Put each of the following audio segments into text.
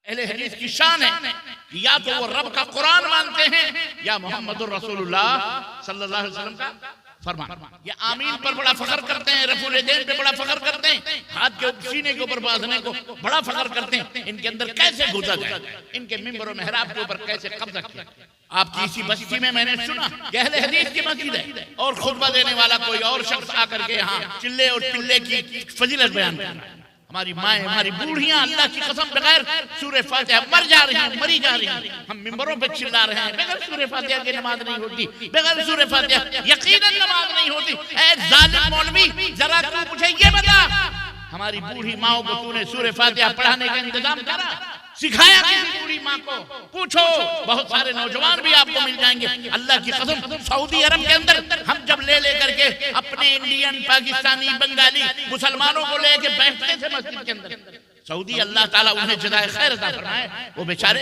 अहले हदीस की शान है कि या तो वो रब का कुरान मानते हैं या मोहम्मदुर रसूलुल्लाह सल्लल्लाहु अलैहि वसल्लम का फरमान। ये आमीन पर बड़ा फख्र करते हैं, रफुल यदैन पे बड़ा फख्र करते हैं, हाथ के सीने के ऊपर बांधने को बड़ा फख्र करते हैं। इनके अंदर कैसे घुसा जाए, इनके मिंबर और मेहराब के ऊपर कैसे कब्जा किया। आपकी इसी बस्ती में मैंने सुना कि अहले हदीस की मस्जिद है और खुतबा देने वाला कोई और शख्स आकर के यहाँ चिल्ले और पिल्ले की फजीलत बयान कर रहा है। हमारी माएँ, हमारी बूढ़ियां अल्लाह की कसम बगैर सूरह फातिहा मर जा रही हैं, मरी जा रही हैं। हम मिंबरों पे चिल्ला रहे हैं बगैर सूरह फातिहा की नमाज नहीं होती, बगैर सूरह फातिहा यकीनन नमाज नहीं होती। ऐ जालिम मौलवी, जरा तू मुझे ये बता, हमारी बूढ़ी माओ को तूने सूरह फातिहा पढ़ाने का इंतजाम करा, सिखाया किसी बूढ़ी माँ को? पूछो, बहुत सारे नौजवान भी आपको मिल जाएंगे। अल्लाह की कसम, सऊदी अरब के अंदर हम जब ले करके अपने इंडियन, पाकिस्तानी, बंगाली मुसलमानों को लेके बैठते थे मस्जिद के अंदर, सऊदी अल्लाह ताला उन्हें जज़ाए खैर अता फरमाए, वो बेचारे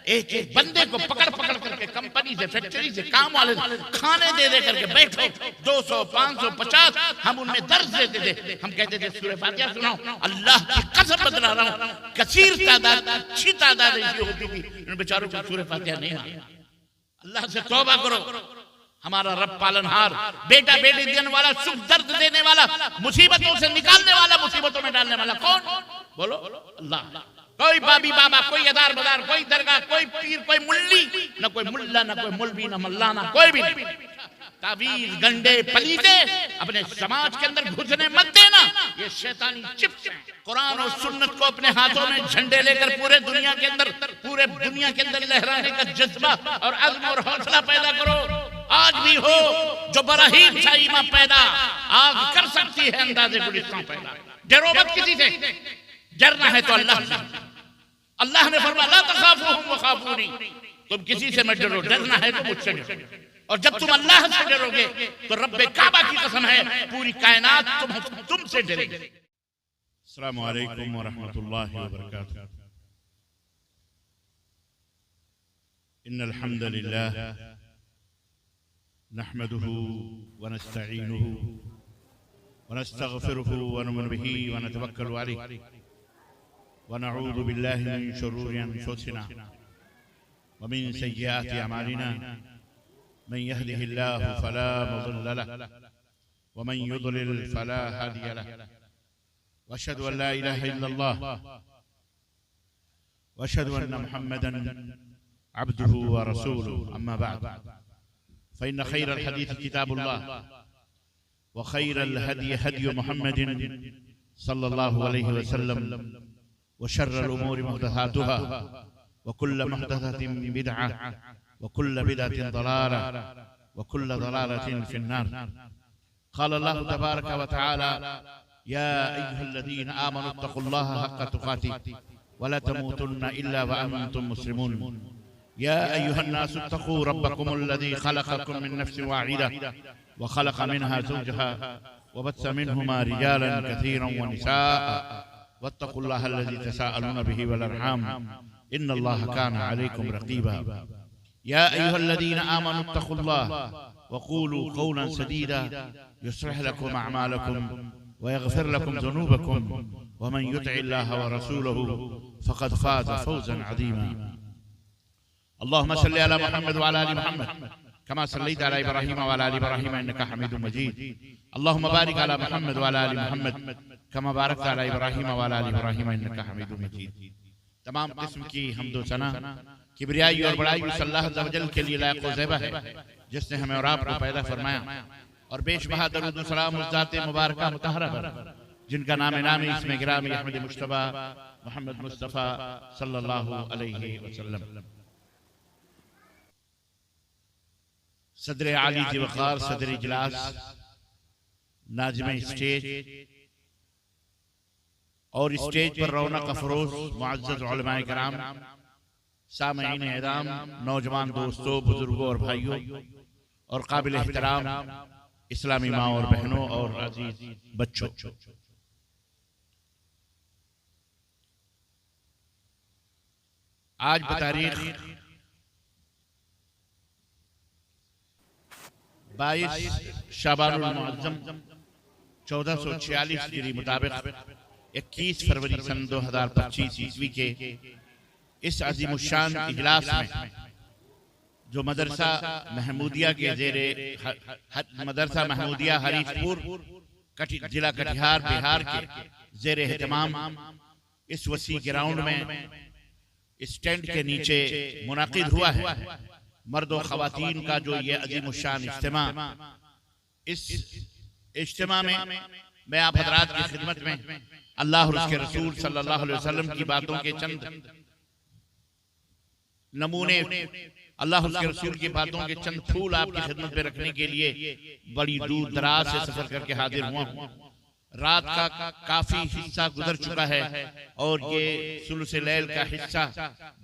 एक एक बंदे को पकड़ पकड़ करके कंपनी से, फैक्ट्री से, काम वाले खाने दे करके बैठो, 200, 500, 50 हम उनमें दर्ज देते थे। हम कहते थे सूरह फातिहा सुनाओ। अल्लाह की कसम बता रहा हूँ, कसीर तादाद, अच्छी तादाद ऐसी होती थी, इन बेचारों को सूरह फातिहा नहीं आती। अल्लाह से तौबा करो। हमारा रब पालनहार, बेटा बेटी देने वाला, सुख दर्द देने वाला, मुसीबतों से निकालने वाला, मुसीबतों में डालने वाला कौन? बोलो, अल्लाह। कोई बाबी बाबा, कोई अदार बदार, कोई दरगाह, कोई पीर, कोई मुल्ली, न कोई मुल्ला, न कोई मुल्वी, न मल्लाना, कोई भी नहीं। तावीज, गंडे, पलीते अपने समाज के अंदर घुसने मत देना, ये शैतानी चिप्स हैं। कुरान और सुन्नत को अपने हाथों में झंडे लेकर पूरे दुनिया के अंदर लहराने का जज्बा और अज़्म और हौसला पैदा करो। आज भी हो जो बराहीन सा ईमान पैदा आग कर सकती है, अंदाज़े गुलिस्तान पैदा। डरो मत किसी से, डरना है तो अल्लाह से। अल्लाह ने फरमाया ला तखाफूहुम वखाफूनी, तुम किसी से मत डरो, डरना है तो मुझसे डरो। और जब तुम अल्लाह से डरोगे तो रब्बे काबा की कसम है पूरी कायनात तुमसे डरेगी। अस्सलामु अलैकुम व रहमतुल्लाहि व बरकातुहू। इन्नल हम्दुलिल्लाह नहमदुहु व नस्तईनुहु व नस्तगफिरुहु व नु'मिनु बिही व नतवक्कलु अलैहि व नऊज़ु बिल्लाहि मिन शुरूरि अनफुसिना व मिन सय्यिआति अमालिना मन यहदिहिल्लाहु फला मुज़िल्ल लहु व मन युज़लिल फला हादिय लहु व अशहदु अन ला इलाहा इल्लल्लाह व अशहदु अन्न मुहम्मदन अब्दुहु व रसूलुहु। अम्मा बअद फ़इन्न खैरल हदीस किताबुल्लाह व खैरल हदी हदी मुहम्मदिन सल्लल्लाहु अलैहि वसल्लम व शर्रल उमूरि मुहदसातुहा व कुल्लु मुहदसतिन बिदअह व कुल्लु बिदअतिन दलाला व कुल्लु दलालतिन फिन्नार। क़ाल अल्लाहु तबारक व तआला या अय्युहल्लज़ीना आमनु इत्तक़ुल्लाहा हक़्क़ तुक़ातिह व ला तमूतुन्ना इल्ला व अंतुम मुस्लिमून। या अय्युहन्नासु इत्तक़ू रब्बकुमुल्लज़ी ख़लक़कुम मिन नफ़्सिन वाहिदह व ख़लक़ मिनहा ज़ौजहा व बस्स मिनहुमा रिजालन कसीरन व निसाअ वत्तक़ुल्लाहा अल्लज़ी तसाअलून बिही वल अर्हाम इन्नल्लाहा काना अलैकुम रक़ीबा। या अय्युहल्लज़ीना आमनु इत्तक़ुल्लाहा व क़ूलू क़ौलन सदीदा युस्लिह लकुम अअमालकुम व यग़फ़िर लकुम ज़ुनूबकुम व मन युतिइल्लाहा व रसूलहु फ़क़द फ़ाज़ फ़ौज़न अज़ीमा। अल्लाहुम्मा सल्लि अला मुहम्मद व अला आलि मुहम्मद कमा सल्लैता अला इब्राहीम व अला आलि इब्राहीम इन्नका हमीदुम मजीद। अल्लाहुम्मा बारिक अला मुहम्मद व अला आलि मुहम्मद कमा बारकता अला इब्राहीम व अला आलि इब्राहीम इन्नका हमीदुम मजीद। तमाम किस्म की हम्द व सना, किबरियाई और बड़ाई उस अल्लाह अज़्ज़ व जल के लिए लायक व ज़ेबा है जिसने हमें और आपको पैदा फरमाया, और बेशबहा दरूद व सलाम उस ज़ात मुबारका मुतहरा पर जिनका नाम नामी इसमें गिरामी अहमद मुश्तबा मोहम्मद मुस्तफ़ा सल्लल्लाहु अलैहि वसल्लम। सदर आली जी वक़ार, सदर इजलास, नाज़िम स्टेज और स्टेज पर रौनक अफरोज मुअज़्ज़ज़ उलमाए किराम, सामईन इज़ाम, नौजवान दोस्तों, बुजुर्गों और भाइयों और काबिल एहतराम इस्लामी माँ और बहनों और अजीज बच्चों, आज बतारीख 22 शाबानुल मुअज़्ज़म 1446 हिजरी मुताबिक 21 फरवरी सन 2025 ईस्वी के इस अजीमुशान इजलास में जो मदरसा महमूदिया के जेरे मदरसा महमूदिया हरीशपुर जिला कटिहार बिहार के जेरे एहतमाम इस वसी ग्राउंड में इस टेंट के नीचे मुनाकिद हुआ है मर्द और खवातीन का जो ये अजीमुशान इज्तिमा। इस इज्तिमा में मैं आप हजरात की खिदमत में अल्लाह और उसके रसूल सल्लल्लाहु अलैहि वसल्लम की बातों के चंद नमूने, अल्लाह उसके रसूल की बातों के चंद फूल आपकी खिदमत में रखने के लिए बड़ी दूर दराज से सफर करके हाजिर हुआ हूँ। रात का काफी हिस्सा गुजर चुका है और ये सुलुस लैल का हिस्सा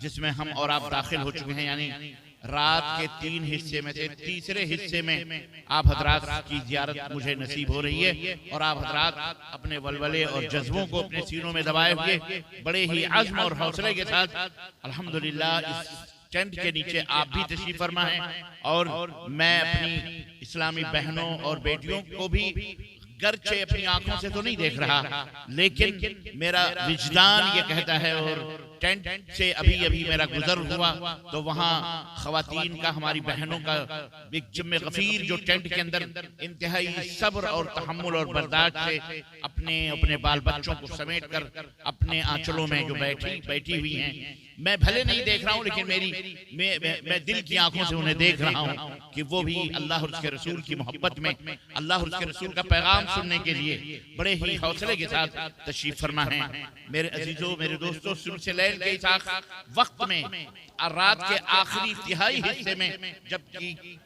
जिसमें हम और आप दाखिल हो चुके हैं, यानी रात के 3 हिस्से में से तीसरे हिस्से में आप हजरात की जियारत मुझे नसीब हो रही है और आप हजरात अपने वलवले और जज्बों को अपने सीनों में दबाए हुए बड़े ही अज़्म और हौसले के साथ अल्हम्दुलिल्लाह इस टेंट के नीचे आप भी तशरीफ फरमा हैं। और मैं अपनी इस्लामी बहनों और बेटियों को भी गर्चे अपनी आंखों से तो नहीं देख रहा, लेकिन मेरा विजदान ये कहता है और टेंट से अभी अभी मेरा गुजर हुआ तो वहाँ खवातीन का, हमारी बहनों का एक जिम्मे गफीर जो टेंट के अंदर इंतहाई सब्र और तहम्मुल और बर्दाश्त से अपने अपने बाल बच्चों को समेट कर अपने आंचलों में जो बैठी हुई हैं, मैं भले नहीं देख रहा हूँ लेकिन मैं दिल की आंखों से उन्हें देख रहा हूँ कि वो भी अल्लाह और उसके रसूल की मोहब्बत में, अल्लाह और उसके रसूल का पैगाम सुनने के लिए बड़े ही हौसले के साथ तशरीफ फरमा है। मेरे अजीजों, मेरे दोस्तों, सुलुस लैल के इस वक्त में रात के आखिरी तिहाई हिस्से में जबकि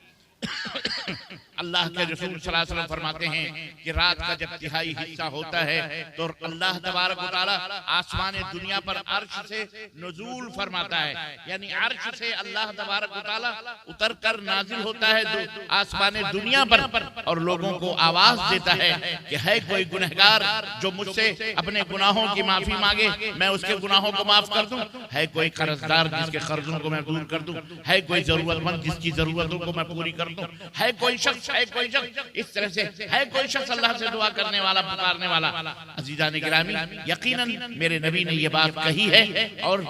अल्लाह के रसूल सल्लल्लाहु अलैहि वसल्लम फरमाते हैं कि रात का जब तिहाई हिस्सा होता है तो अल्लाह तबारक व तआला आसमान दुनिया पर अर्श से नुज़ूल फरमाता है, यानी अर्श से अल्लाह तबारक व तआला उतर कर नाजिल होता है आसमान दुनिया पर और लोगों को आवाज देता है कि है कोई गुनहगार जो मुझसे अपने गुनाहों की माफी मांगे, मैं उसके गुनाहों को माफ कर दूं, है कोई कर्जदार जिसके कर्जों को मैं दूर कर दूं, है कोई जरूरतमंद जिसकी जरूरतों को मैं पूरी कर दूं, है कोई शख्स इस तरह से, है कोई शख्स अल्लाह से दुआ करने वाला, पुकारने वाला। अजीजान गिरामी, यकीनन मेरे नबी ने ये बात कही है और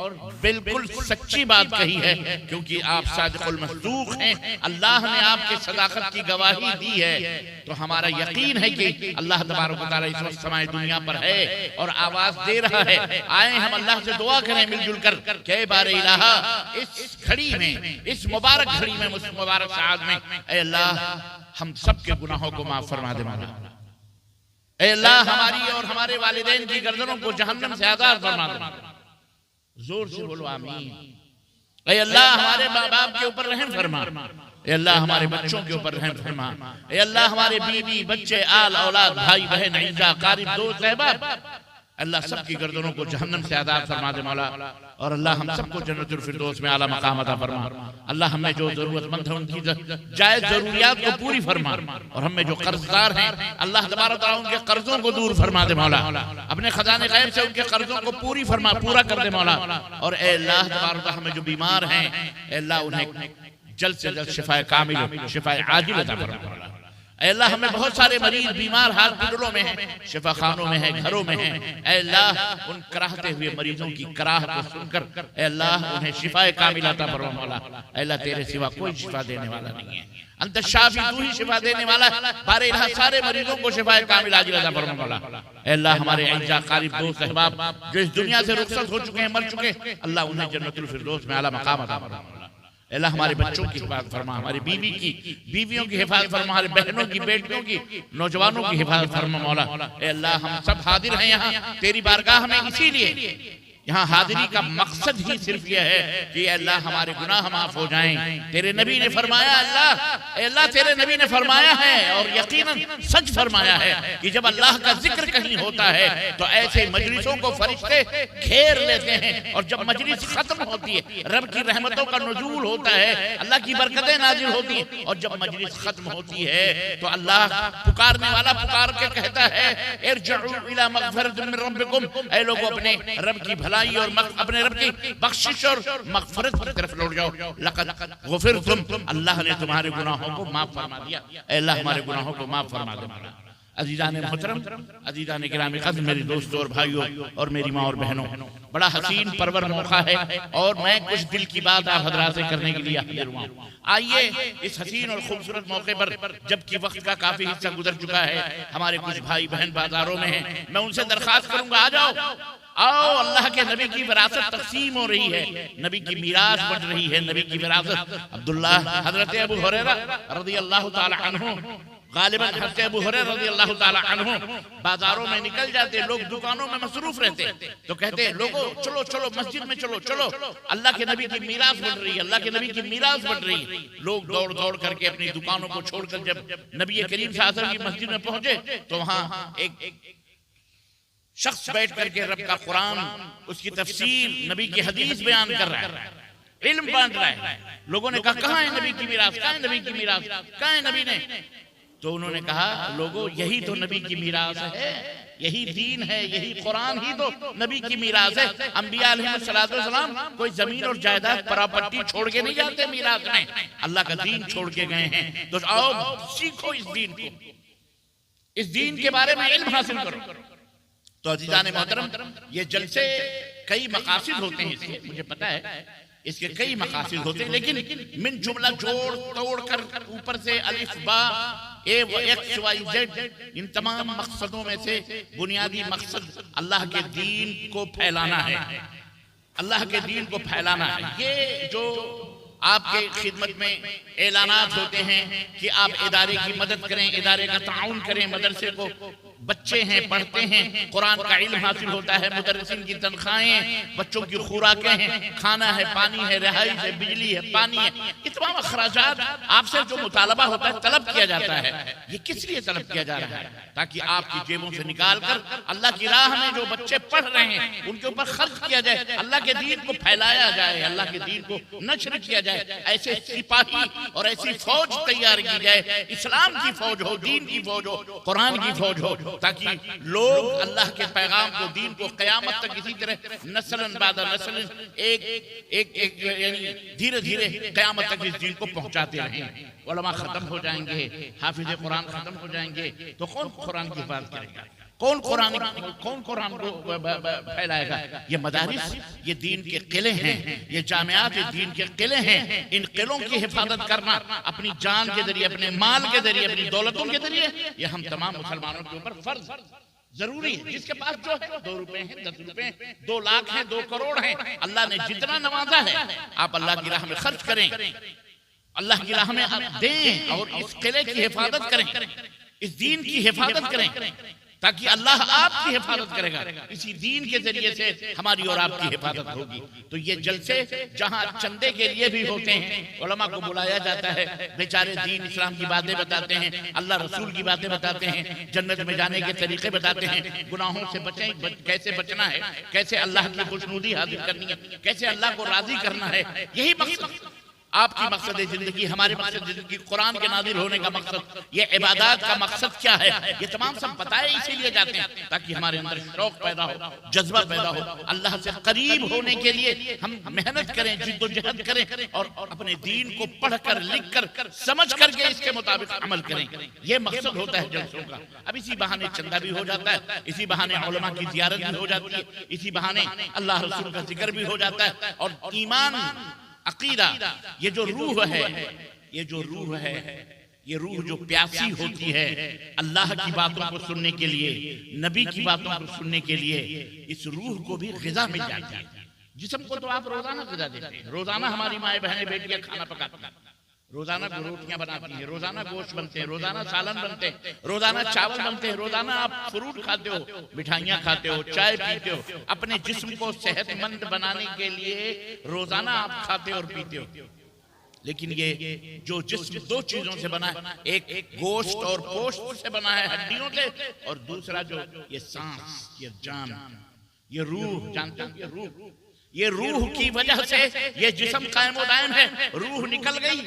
बिल्कुल सच्ची बात कही है, क्योंकि आप सादिकुल मस्दूक हैं, अल्लाह ने आपके सदाकत की गवाही दी है। तो हमारा यकीन है कि अल्लाह तबारक व तआला इस वक्त समाए दुनिया पर है और आवाज दे रहा है, आए हम अल्लाह से दुआ करें मिलजुल कर के बारे इलाहा इस घड़ी में, इस मुबारक घड़ी में, उस मुबारक साथ में, ऐ अल्लाह हम सबके गुनाहों को माफ फरमा दे मौला। ऐ अल्लाह हमारी और हमारे वालिदैन की गर्दनों को जहन्नम से आजाद फरमा दे। जोर से बोलो आमीन। ऐ अल्लाह हमारे माँ बाप के ऊपर रहम फरमा, ऐ अल्लाह हमारे बच्चों के ऊपर रहम फरमा, ऐ अल्लाह हमारे बीवी बच्चे आल औलाद भाई बहन अज़ीज़ा क़रीब दोस्त अहबाब, अल्लाह सबकी गर्दनों को जहन्नम से आजाद फरमा दे मौला। और अल्लाह हम सबको जन्नतुल फिरदौस में आला मकाम अता फरमा। अल्लाह हमें जो जरूरतमंद है उनकी जायज जरूरियात को पूरी फरमा और हमें जो कर्जदार हैं अल्लाह तबारक व तआला उनके कर्जों को दूर फरमा दे मौला, अपने खजाने गैब से उनके कर्जों को पूरा कर दे मौला। और ऐ अल्लाह तबारक व तआला हमें जो बीमार हैं ऐ अल्लाह उन्हें जल्द से जल्द शिफाए कामिल, शिफाए आजिल अता फरमा। अल्लाह हमें बहुत सारे मरीज बीमार हॉस्पिटलों में हैं, शिफा खानों में हैं, घरों में हैं, अल्लाह उन कराहते हुए मरीजों की कराह को सुनकर अल्लाह उन्हें शिफाए कामिल अता फरमा मौला। अल्लाह तेरे सिवा कोई शिफा देने वाला नहीं है, अंत शाफी तू ही शिफा देने वाला है, बारे इलाहा सारे मरीजों को शिफाए कामिल आजिल अता फरमा मौला। अल्लाह हमारे अज़ीज़ा क़रीब दोस्त अहबाब जो इस दुनिया से रुखसत हो चुके हैं, मर चुके, अल्लाह उन्हें जन्नतुल फिरदौस में आला मकाम अता फरमा। अल्लाह हमारे बच्चों की हिफाजत फरमा, हमारी बीवियों की हिफाजत फरमा, हमारे बहनों की, बेटियों की, नौजवानों की हिफाजत फरमा मौला। अल्लाह हम सब हाजिर हैं यहाँ तेरी बारगाह में, इसीलिए यहाँ हाजिरी का मकसद ही सिर्फ यह है कि अल्लाह हमारे गुनाह माफ हो जाएं। तेरे नबी ने फरमाया, अल्लाह तेरे नबी ने फरमाया है और यकीनन सच फरमाया है कि जब अल्लाह का जिक्र कहीं होता है तो ऐसे मजलिसों को फरिश्ते घेर लेते हैं और जब मजलिस खत्म होती है रब की रहमतों का नुज़ूल होता है, अल्लाह की बरकतें नाजिल होती हैं और जब मजलिस खत्म होती है तो अल्लाह पुकारने वाला पुकार के कहता है, इरजऊ इला मग़फ़िरतिन मिन रब्बिकुम, ऐ लोगों अपने रब की भलाई और अपने रब की बख्शिश और मग़फ़िरत की तरफ लौट जाओ। लक़द गुफ़िरतुम, अल्लाह ने तुम्हारे गुनाहों को माफ फरमा दिया। अल्लाह हमारे गुनाहों को माफ फरमा दे। अजीज़ान मोहतरम, अजीज़ान गिरामी क़द्र, मेरे दोस्तों और भाइयों और मेरी माँ और बहनों, बड़ा हसीन परवर मौका है और मैं कुछ दिल की बात आप हज़रात से करने के लिए हाज़िर हुआ हूँ। आइए इस हसीन और खूबसूरत मौके पर, जबकि वक्त का काफी हिस्सा गुजर चुका है, हमारे कुछ भाई बहन बाजारों में हैं, मैं उनसे दरखास्त करूंगा, आ जाओ आओ, अल्लाह के नबी की विरासत तकसीम हो रही है, नबी की मीरास बढ़ रही है, नबी की विरासत। अब्दुल्लाह हजरत अबू हुरैरा रज़ियल्लाहु ताला अन्हु, गालिबन हज़रत अबू हुरैरा रज़ियल्लाहु ताला अन्हु बाजारों में निकल जाते, लोग दुकानों में मसरूफ रहते, तो कहते लोगों चलो चलो मस्जिद में चलो चलो, अल्लाह के नबी की मीरास बढ़ रही है, अल्लाह के नबी की मीरास बढ़ रही है। लोग दौड़ दौड़ करके अपनी दुकानों को छोड़कर जब नबी करीम सल्लल्लाहु अलैहि वसल्लम की मस्जिद में पहुंचे तो वहां एक शख्स बैठ करके रब का कुरान, उसकी तफसीर, नबी की हदीस बयान कर रहा है, इल्म बांट रहा है। लोगों ने कहा कहाँ है नबी की मीरास, कहाँ है नबी की मीरास, कहाँ है नबी ने? तो उन्होंने कहा लोगों यही तो नबी की मीरास है, यही दीन है, यही कुरान ही तो नबी की मीरास है। अंबिया अलैहिस्सलाम कोई जमीन और जायदाद प्रॉपर्टी छोड़ के नहीं जाते मीरास में, अल्लाह का दीन छोड़ के गए हैं। तो आओ सीखो इस दीन को, इस दीन के बारे में इल्म हासिल करो। तो अजीज़ान मोहतरम, ये जलसे कई मकासिद होते हैं, इसके मुझे पता है, इसके कई मकासिद होते हैं, लेकिन मिन जुमला जोड़ तोड़ कर ऊपर से अलिफ बा ए व एक्स वाई जेड, इन तमाम मकसदों में से बुनियादी मकसद अल्लाह के दीन को फैलाना है, अल्लाह के दीन को फैलाना है। ये जो आपके खिदमत में ऐलानात होते हैं कि आप इदारे की मदद करें, इदारे का ताउन करें, मदरसे को बच्चे हैं पढ़ते हैं, कुरान का इल्म हासिल होता है, मुदर्रिसीन की तनख्वाहें, बच्चों की खुराकें हैं, खाना है, पानी है, रहाइश है, बिजली है, पानी है, ये तमाम अखराजात आपसे जो मुतालबा होता है, तलब किया जाता है, ये किस लिए तलब किया जा रहा है? ताकि आपकी जेबों से निकाल कर अल्लाह की राह में जो बच्चे पढ़ रहे हैं उनके ऊपर खर्च किया जाए, अल्लाह के दीन को फैलाया जाए, अल्लाह के दीन को नश्र किया जाए, ऐसे सिपाही और ऐसी फौज तैयार की जाए, इस्लाम की फौज हो, दीन की फौज हो, कुरान की फौज हो, ताकि लोग अल्लाह के पैगाम को, दीन को क़यामत तक इसी तरह नस्लन बादा नस्लन एक यानी धीरे धीरे क़यामत तक इस दीन को पहुंचाते रहें। उलमा खत्म हो जाएंगे, हाफिज़ कुरान खत्म हो जाएंगे, तो कौन कुरान की हिफाजत करेगा? कौन कुरान को फैलाएगा? ये मदारिस, ये दीन के किले हैं, ये जामियात दीन के किले हैं। इन किलों की हिफाजत करना अपनी जान के जरिए, अपने माल के जरिए, अपनी दौलतों के जरिए, ये हम तमाम मुसलमानों के ऊपर फर्ज जरूरी है। जिसके पास जो है 2 रुपए हैं, 10 रुपए, 2 लाख है, 2 करोड़ है, अल्लाह ने जितना नवाजा है आप अल्लाह की राह में खर्च करें, अल्लाह की राह में आप दें और इस किले की हिफाजत करें, इस दीन की हिफाजत करें, ताकि अल्लाह आपकी हिफाजत करेगा। इसी दीन के जरिए से हमारी और आपकी हिफाजत होगी। तो ये जलसे जहाँ चंदे के लिए भी होते हैं, उलमा को बुलाया जाता है, बेचारे दीन इस्लाम की बातें बताते हैं, अल्लाह रसूल की बातें बताते हैं, जन्नत में जाने के तरीके बताते हैं, गुनाहों से बचें, कैसे बचना है, कैसे अल्लाह की खुशनुदी हासिल करनी है, कैसे अल्लाह को राजी करना है। यही मकसद आपकी मकसद जिंदगी, हमारे मकसद जिंदगी, कुरान के नाजिल होने का मकसद, ये इबादत का मकसद क्या है, ये तमाम सब बताए इसीलिए जाते हैं ताकि हमारे अंदर शौक पैदा हो, जज्बा पैदा हो, अल्लाह से करीब होने के लिए हम मेहनत करें, जिद्दोजहद करें और अपने दीन को पढ़कर, लिख कर, समझ करके इसके मुताबिक अमल करें। ये मकसद होता है जलसों का। अब इसी बहाने चंदा भी हो जाता है, इसी बहाने उलमा की ज़ियारत भी हो जाती है, इसी बहाने अल्लाह रसूल का जिक्र भी हो जाता है, और ईमान, अकीदा, ये जो रूह है, ये जो रूह है, ये रूह जो प्यासी होती है अल्लाह की बातों को सुनने के लिए, नबी की बातों को सुनने के लिए, इस रूह को भी ग़िज़ा मिल जाती है। जिस्म को तो आप रोजाना ग़िज़ा देते हैं, रोजाना हमारी माएँ बहनें बेटियां खाना पकाती हैं, रोजाना रोटियां बनाती हैं, रोजाना गोश्त बनते हैं, रोजाना सालन बनते हैं, रोजाना चावल बनते हैं, रोजाना आप फ्रूट खाते हो, मिठाइयाँ खाते हो, चाय पीते हो, अपने जिस्म को सेहतमंद बनाने के लिए रोजाना आप खाते और पीते हो। लेकिन ये जो जिस्म 2 चीजों से बना है, एक गोश्त और पोश्त से बना है, हड्डियों से, और दूसरा जो ये सांस, ये जान, ये रूह, जानते हो ये रूह, ये रूह की वजह से ये जिस्म कायम व दायम है। रूह निकल गई,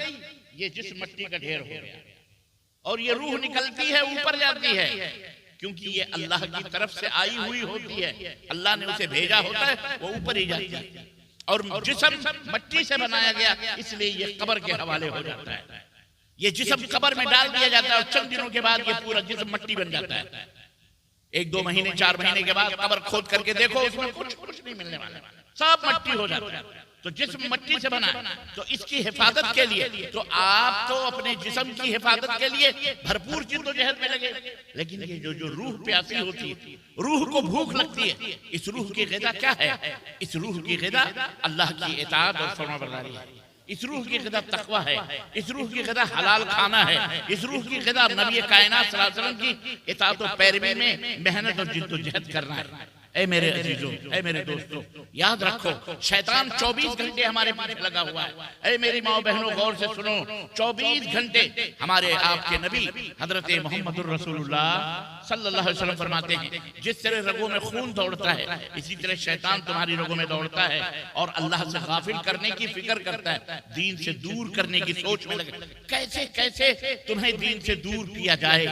ये जिस्म मिट्टी का ढेर हो गया, और ये रूह निकलती है, ऊपर जाती है, क्योंकि ये अल्लाह की तरफ से आई हुई होती है, अल्लाह ने उसे भेजा होता है, वो ऊपर ही जाती है। और जिस्म मिट्टी से बनाया गया, इसलिए ये कब्र के हवाले हो जाता है। ये जिस्म कब्र में डाल दिया जाता है और चंद दिनों के बाद ये पूरा जिस्म मट्टी बन जाता है। 1-2 महीने 4 महीने के बाद कब्र खोद करके देखो, उसमें कुछ नहीं मिलने वाला, सब मट्टी हो जाता है। तो जिस्म मट्टी से बना है, तो इसकी हिफाजत के लिए तो आप तो अपने जिस्म की हिफाजत के लिए भरपूर जिद्दोजहद में लगे, लेकिन ये जो रूह प्यासी होती है, रूह को भूख लगती है, इस रूह की ग़िज़ा क्या है? इस रूह की ग़िज़ा अल्लाह की इताअत और फरमाबरदारी है। इस रूह की ग़िज़ा तक़वा है, इस रूह की ग़िज़ा हलाल खाना है, इस रूह की ग़िज़ा नबी कायनात सल्लल्लाहु अलैहि वसल्लम की इताअत और पैरवी में मेहनत और जिद्दोजहद करना है। ऐ मेरे अजीजों, ऐ मेरे दोस्तों, याद रखो शैतान 24 घंटे हमारे पीछे लगा हुआ है। ऐ मेरी माओ बहनों, गौर से सुनो, 24 घंटे हमारे आपके नबी हजरत मोहम्मदुर रसूलुल्लाह सल्लल्लाहु अलैहि वसल्लम फरमाते हैं, जिस तरह रगों में खून दौड़ता है, इसी तरह शैतान तुम्हारी रगों में दौड़ता है और अल्लाह से गाफिल करने की फिक्र करता है, दीन से दूर करने की सोच में लगे। कैसे कैसे तुम्हें दीन से दूर किया जाए,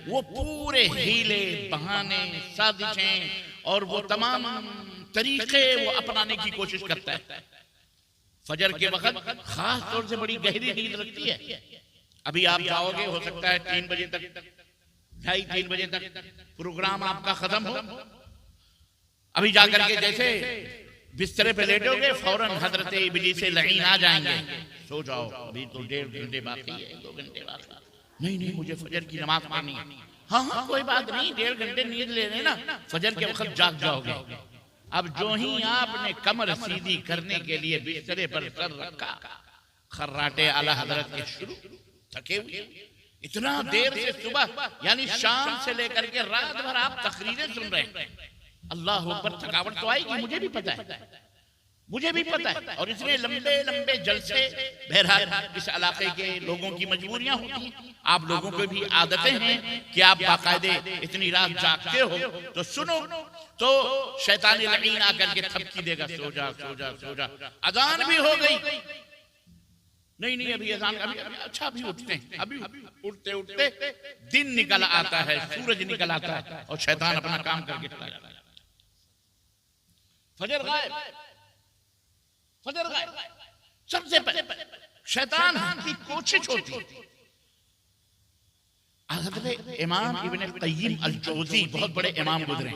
वो पूरे हीले बहाने साजिशें और वो तमाम तरीके वो अपनाने की कोशिश करता है। फजर के वक्त खास तौर से बड़ी गहरी नींद लगती है। अभी आप जाओगे, हो सकता है 3 बजे तक, 2:30-3 बजे तक प्रोग्राम आपका खत्म हो। अभी जाकर के जैसे बिस्तरे पे लेटोगे, फौरन हजरत इब्लीस लईन आ जाएंगे, सो जाओ, अभी तो 1.5 घंटे बाकी है, 2 घंटे बाकी। नहीं, मुझे फजर की नमाज पढ़नी है। हाँ, कोई बात नहीं, 1.5 घंटे नींद ले लेना, फजर के वक्त जाग जाओगे। अब जो ही आपने कमर सीधी करने के लिए बिस्तरे पर सर रखा, खर्राटे आला हजरत के शुरू, थके हुए, इतना देर से सुबह यानी शाम से लेकर के रात भर आप तकरीरें सुन रहे हैं। अल्लाह अकबर, थकावट तो आएगी, मुझे भी पता है, मुझे भी पता है। और इसमें लंबे लंबे जलसे, बहरहाल इस इलाके के लोगों की मजबूरियां होती हैं, आप लोगों को भी आदतें हैं कि आप बाकायदे इतनी रात जागते हो, तो सुनो, तो शैतान लईन आकर के थपकी देगा, सो जा सो जा सो जा। अजान भी हो गई, नहीं अभी अजान, अभी अच्छा अभी उठते हैं, अभी उठते उठते दिन निकल आता है, सूरज निकल आता है और शैतान अपना काम करके चला जाता है। फजर गायब, फजर गायब। सबसे पहले शैतान की कोशिश होती है। हज़रत इमाम इब्न क़य्यिम अल-जौज़ी बहुत बड़े इमाम गुजरे,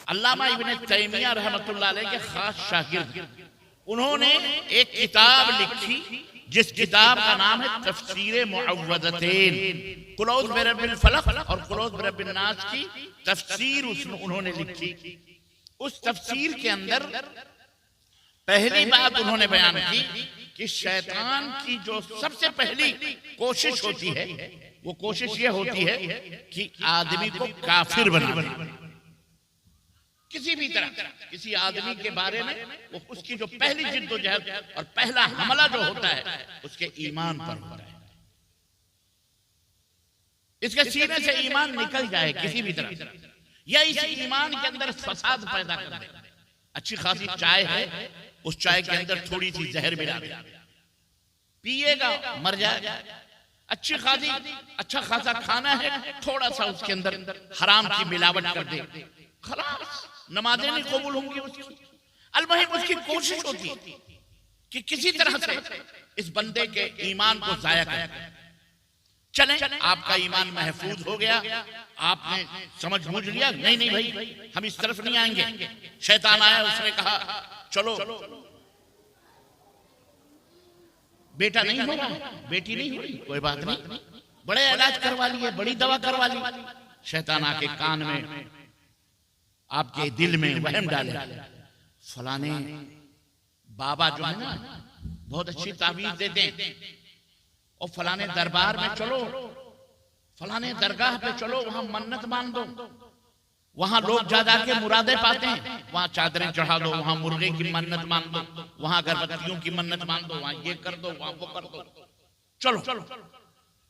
अल्लामा इब्न तैमिया रहमतुल्लाह अलैह के खास शागिर्द, उन्होंने एक किताब लिखी जिस किताब का नाम है तफसीर मुअव्वज़तैन, कुल औज़ु बिरब्बिल फलक और कुल औज़ु बिरब्बिन नास की तफसीर उसमें उन्होंने लिखी। उस तफसीर के अंदर पहली बात उन्होंने बयान की कि शैतान की जो सबसे पहली कोशिश होती है, वो कोशिश ये होती है कि आदमी को काफिर बनाना। किसी भी तरह किसी आदमी के बारे में वो उसकी जो पहली जिद्दोजहद और पहला हमला जो होता है, उसके ईमान पर होता है। इसके सीने से ईमान निकल जाए किसी भी तरह, या इस ईमान के अंदर फसाद पैदा कर दे। अच्छी खासी चाय है, उस चाय के अंदर थोड़ी सी जहर मिला दे, पिएगा मर जाएगा। अच्छा खासा खाना है, थोड़ा सा उसके अंदर हराम की मिलावट कर दे, खलास नमाजें नहीं कबूल होंगी उसकी। अलमुहिम उसकी कोशिश होती है कि किसी तरह से इस बंदे के ईमान को जाया कर। चलें, आपका ईमान महफूज हो गया, आपने समझ बूझ लिया, नहीं भाई हम इस तरफ नहीं आएंगे। शैतान आया, उसने कहा चलो बेटा नहीं हो रहा, बेटी नहीं हो रही, कोई बात नहीं, बड़े इलाज करवा लिए, बड़ी दवा करवा ली। शैतान आके कान में, आपके दिल में वहम डाले, फलाने बाबा जो है ना बहुत अच्छी ताबीज देते हैं, और फलाने दरबार में चलो, फलाने दरगाह पे चलो, वहां मन्नत मांग दो, वहां लोग जा जाके मुरादे पाते हैं, वहां चादरें चढ़ा दो, वहां मुर्गे की मन्नत मांग दो, वहां अगरबत्तियों की मन्नत मांग दो, वहां ये कर दो, वहां वो कर दो, चलो।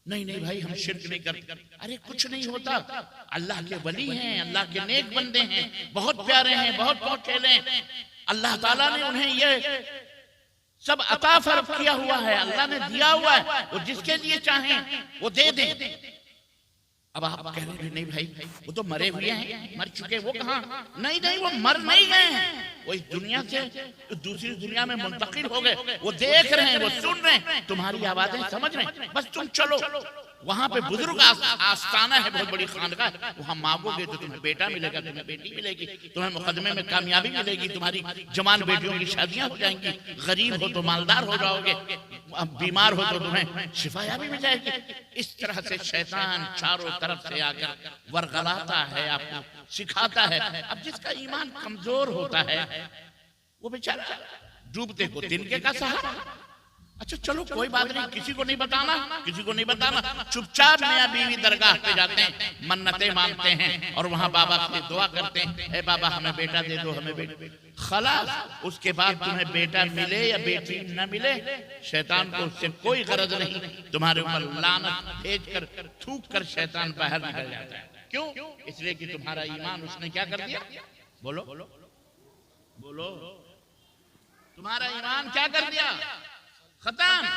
नहीं भाई हम शिर्क नहीं करते। अरे कुछ नहीं होता, अल्लाह के वली हैं, अल्लाह के नेक बंदे हैं, बहुत प्यारे हैं, बहुत पहुंचेले हैं, अल्लाह ताला ने उन्हें ये सब अता फर्ज किया हुआ है, अल्लाह ने दिया हुआ है, वो जिसके लिए चाहें वो दे दें। अब आप कह रहे हैं नहीं भाई वो तो मरे हुए हैं, मर चुके, वो कहाँ? नहीं नहीं, वो मर नहीं गए हैं, वो इस दुनिया से तो दूसरी दुनिया में मुंतकिल हो गए। वो देख रहे हैं, वो सुन रहे हैं, तुम्हारी आवाजें समझ रहे हैं, बस तुम चलो। वहां पे बुजुर्ग आस्थाना है, बहुत बड़ी खानका, वहां मांगोगे तो तुम्हें बेटा मिलेगा, तुम्हें बेटी मिलेगी, तुम्हें मुकदमे में कामयाबी मिलेगी, तुम्हारी जवान बेटियों की शादियां हो जाएंगी, गरीब हो तो मालदार हो जाओगे, बीमार हो तो तुम्हें शिफायाबी मिल जाएगी। इस तरह से शैतान चारों तरफ से आकर वरगलाता है, आपको सिखाता है। अब जिसका ईमान कमजोर होता है वो बेचारा डूबते को तिनके का सहारा। अच्छा चलो कोई बात नहीं, किसी को नहीं बताना, किसी को नहीं बताना, चुपचाप मियां बीवी दरगाह पे जाते हैं, मन्नतें मांगते हैं और वहां बाबा से दुआ करते हैं, ए बाबा हमें बेटा दे दो, हमें बेटा। खलास, उसके बाद तुम्हें बेटा मिले या बेटी न मिले, शैतान को उससे कोई गरज नहीं, तुम्हारे ऊपर लानत भेज कर थूक कर शैतान बाहर निकल जाता है। क्यों? इसलिए कि तुम्हारा ईमान उसने क्या कर दिया? बोलो बोलो, तुम्हारा ईमान क्या कर दिया? खत्म।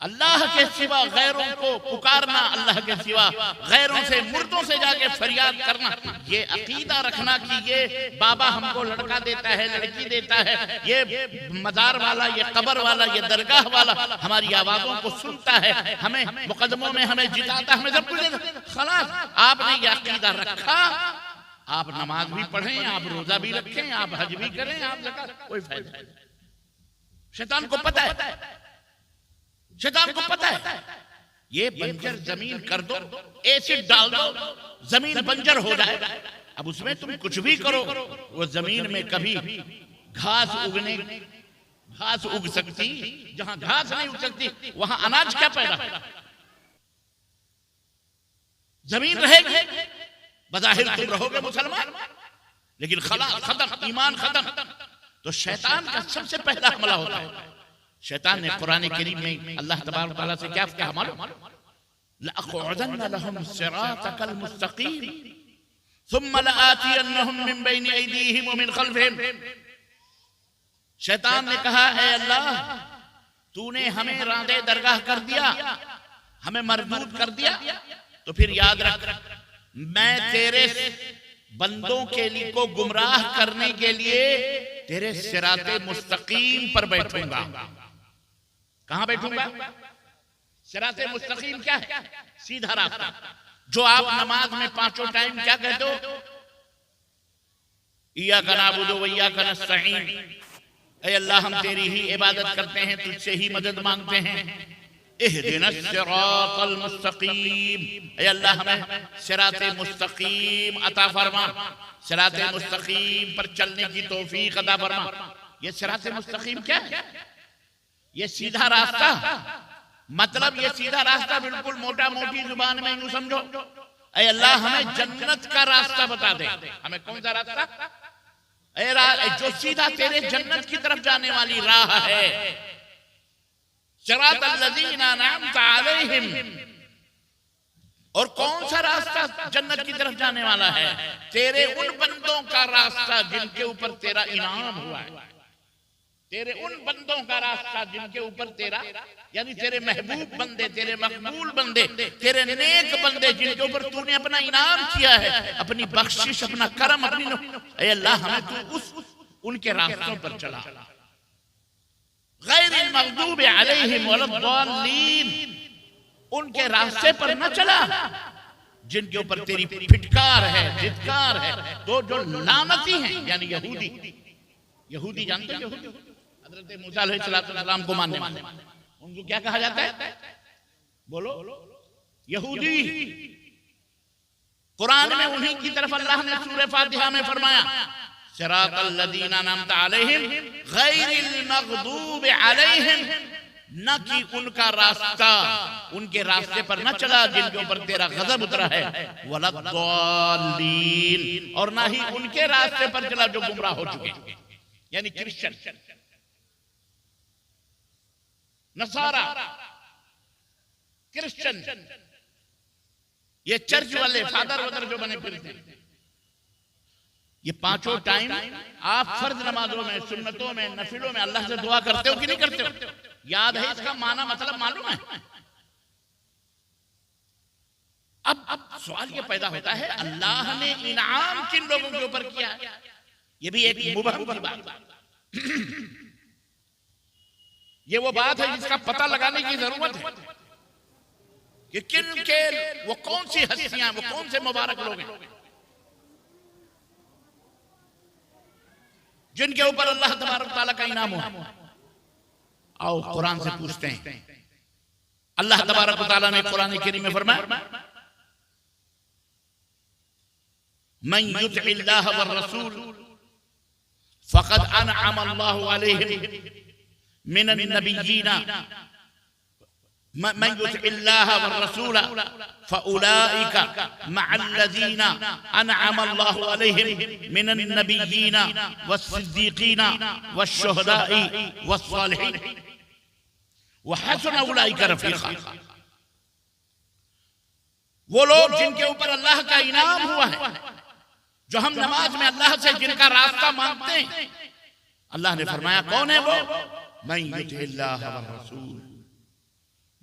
अल्लाह के सिवा गैरों को पुकारना, अल्लाह के सिवा गैरों से, मुर्दों से जाके फरियाद करना, ये अकीदा रखना कि ये बाबा हमको लड़का देता है, लड़की देता है, ये मजार वाला, ये कब्र वाला, ये दरगाह वाला हमारी आवाजों को सुनता है, हमें मुकदमों में हमें जिताता, हमें सब कुछ देता। खलास, आपने ये अकीदा रखा, आप नमाज भी पढ़ें, आप रोजा भी रखें, आप हज भी करें, आप ज़कात, कोई फायदा नहीं। शैतान को पता है, शैतान को पता है ये बंजर जमीन कर दो, एसिड डाल दो, जमीन बंजर हो जाए। अब उसमें तुम कुछ भी करो, वो जमीन में कभी घास उग सकती, जहां घास नहीं उग सकती वहां अनाज क्या पैदा? जमीन रहेगी, बज़ाहिर तुम रहोगे मुसलमान, लेकिन खत्म, ईमान खत्म। तो शैतान का सबसे पहला हमला होता है। शैतान ने कुरान करीम में अल्लाह तबारक व तआला से क्या कहा मालूम? लअक़उदन्न लहुम सिरातकल मुस्तक़ीम सुम्मा लआतियन्नहुम मिन बैनि अयदीहिम व मिन खल्फिहिम। शैतान ने कहा, ऐ अल्लाह, तूने हमें रांदे दरगाह कर दिया, हमें मरदूद कर दिया, तो फिर याद रख, मैं तेरे बंदों के लिए को गुमराह करने के लिए तेरे सिराते मुस्तकीम पर बैठूंगा। कहां बैठूंगा? सिराते मुस्तकीम क्या है? सीधा रास्ता, जो आप नमाज में पांचों टाइम क्या कहते हो? इय्याका नअबुदु व इय्याका नस्तईन, ऐ अल्लाह हम तेरी ही इबादत करते हैं, तुझसे ही मदद मांगते हैं। इहदिनस सिरातल मुस्तकीम, ऐ अल्लाह हमें सिराते मुस्तकीम अता फरमा, सिराते मुस्तकीम पर चलने की तौफीक अता फरमा। ये सिराते मुस्तकीम क्या है? ये सीधा रास्ता, मतलब ये सीधा रास्ता बिल्कुल मोटा मोटी जुबान में यूं समझो, ऐ अल्लाह हमें जन्नत का रास्ता बता दे। हमें कौन सा रास्ता? जो सीधा तेरे जन्नत की तरफ जाने वाली राह है। सिरातल लज़ीना अनअमता अलैहिम, और कौन सा रास्ता जन्नत की तरफ जाने वाला है? तेरे उन बंदों का रास्ता जिनके ऊपर तेरा इनाम हुआ है, तेरे उन बंदों का रास्ता जिनके ऊपर तेरा, यानी तेरे महबूब बंदे, तेरे मकबूल बंदे, तेरे नेक बंदे, जिनके ऊपर तूने अपना इनाम किया है, अपनी बख्शिश, अपना करम, अपनी, ऐ अल्लाह हमें तू उनके रास्तों पर चला। गैरिल मग़दूबि अलैहिम वलद्दाल्लीन, उनके रास्ते पर न चला जिनके ऊपर तेरी फिटकार है, धिक्कार है, तो जो लानती हैं, यानी यहूदी। यहूदी जानते हो? यहूदी हज़रत मूसा अलैहिस्सलाम को मानने वाले, उनको क्या कहा जाता है? बोलो, यहूदी। कुरान में उन्हीं की तरफ अल्लाह ने सूरह फातिहा में फरमाया, सिरातल लज़ीना अनअमता अलैहिम गैरिल मग़दूबि अलैहिम, न कि उनका रास्ता, उनके रास्ते पर न चला जिनके ऊपर तेरा गजब उतरा है, वलद्दाल्लीन, और ना ही उनके रास्ते पर चला जो गुमराह हो चुके, यानी क्रिश्चियन, नसारा, क्रिश्चियन, ये चर्च वाले फादर वदर जो बने फिरते हैं। ये पांचों टाइम आप फर्ज नमाजों में, सुन्नतों में, नफिलों में अल्लाह से दुआ करते हो कि नहीं करते हो? याद है इसका माना, मतलब मालूम है? अब सवाल ये पैदा होता है, अल्लाह ने इनाम किन लोगों के ऊपर किया है? ये भी एक मुबहम की बात है। ये वो बात है जिसका पता लगाने की जरूरत है कि किन के, वो कौन सी हस्तियां, वो कौन से मुबारक लोग हैं जिनके ऊपर अल्लाह तबारक तआला का इनाम हुआ। आओ कुरान से पूछते हैं। अल्लाह तबारक तआला ने कुरान करीम में फरमाया, मन युतिल्लाह व रसूल फक़द अनअम अल्लाहु अलैहिम मिनन नबिय्यीना मन युतिल्लाह व रसूल फउलाइका मअल्लज़ीना अनअम अल्लाहु अलैहिम मिनन नबिय्यीना वस्सिद्दीक़ीना वश्शुहदाई वस्सालिहीन व हसुन उलाइका रफ़ीक़ा। वो लोग जिनके ऊपर अल्लाह का इनाम हुआ है, जो हम नमाज में अल्लाह से जिनका रास्ता मांगते हैं, अल्लाह ने फरमाया कौन है वो? मन युतिल्लाह व रसूल,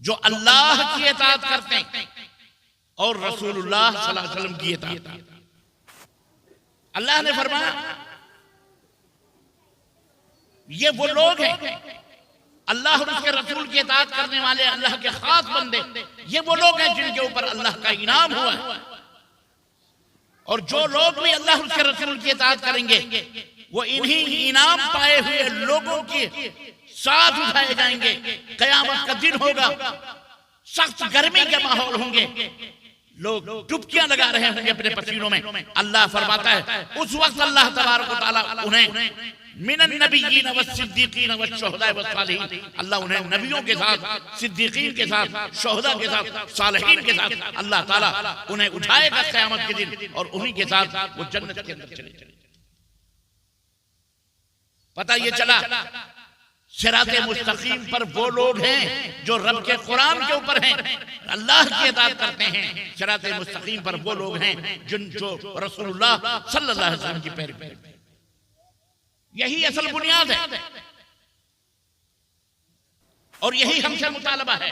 जो अल्लाह की इताअत करते हैं और रसूलुल्लाह सल्लल्लाहु अलैहि वसल्लम की इताअत। अल्लाह ने फरमाया ये वो लोग हैं, अल्लाह और उसके रसूल की इताअत करने वाले अल्लाह के खास बंदे, ये वो लोग हैं जिनके ऊपर अल्लाह का इनाम हुआ है। और जो लोग भी अल्लाह और उसके रसूल की इताअत करेंगे वो इन्हीं इनाम पाए हुए लोगों के साथ उठाए जाएंगे। कयामत का दिन होगा, सख्त गर्मी के माहौल होंगे, लोग डुबकियां लगा रहे होंगे अपने पसीनों में। अल्लाह फरमाता है उस वक्त अल्लाह तबारक व तआला उन्हें मिनन नबिय्यीन वस्सिद्दीक़ीन वश्शुहदा वस्सालिहीन, अल्लाह उन्हें नबियों के साथ, सिद्दीकीन के साथ, शुहदा के साथ, सालिहीन के साथ अल्लाह ताला उन्हें उठाएगा क़यामत के दिन और उन्हीं के साथ वो जन्नत के अंदर चले। पता ये चला सिराते मुस्तकीम पर वो लोग हैं जो रब के कुरान के ऊपर हैं, अल्लाह की इताअत करते हैं। सिराते मुस्तकीम पर वो लोग हैं जो रसूलुल्लाह सल्लल्लाहु अलैहि वसल्लम की पैरवी। यही असल बुनियाद है और यही हमसे मुतालबा है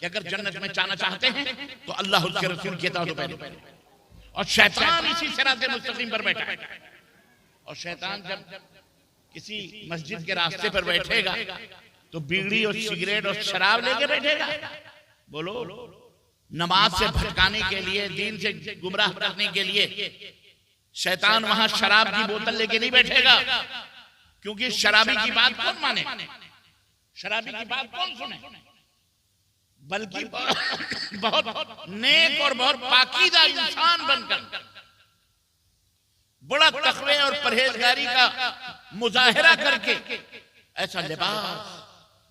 कि अगर जन्नत में जाना चाहते हैं तो अल्लाह उसके रसूल की इताअत करें। और शैतान इसी सिराते मुस्तकीम पर बैठा है। और शैतान जब किसी मस्जिद के रास्ते पर बैठेगा तो बीड़ी और सिगरेट और शराब लेके बैठेगा। बोलो, नमाज से भटकाने के लिए, दीन से गुमराह करने के लिए शैतान वहां शराब की बोतल लेके नहीं बैठेगा, क्योंकि शराबी की बात कौन माने, शराबी की बात कौन सुने। बल्कि बहुत नेक और बहुत पाकीज़ा इंसान बनकर, बड़ा तक़वे और परहेजगारी का मुजाहिरा करके, ऐसा लिबास,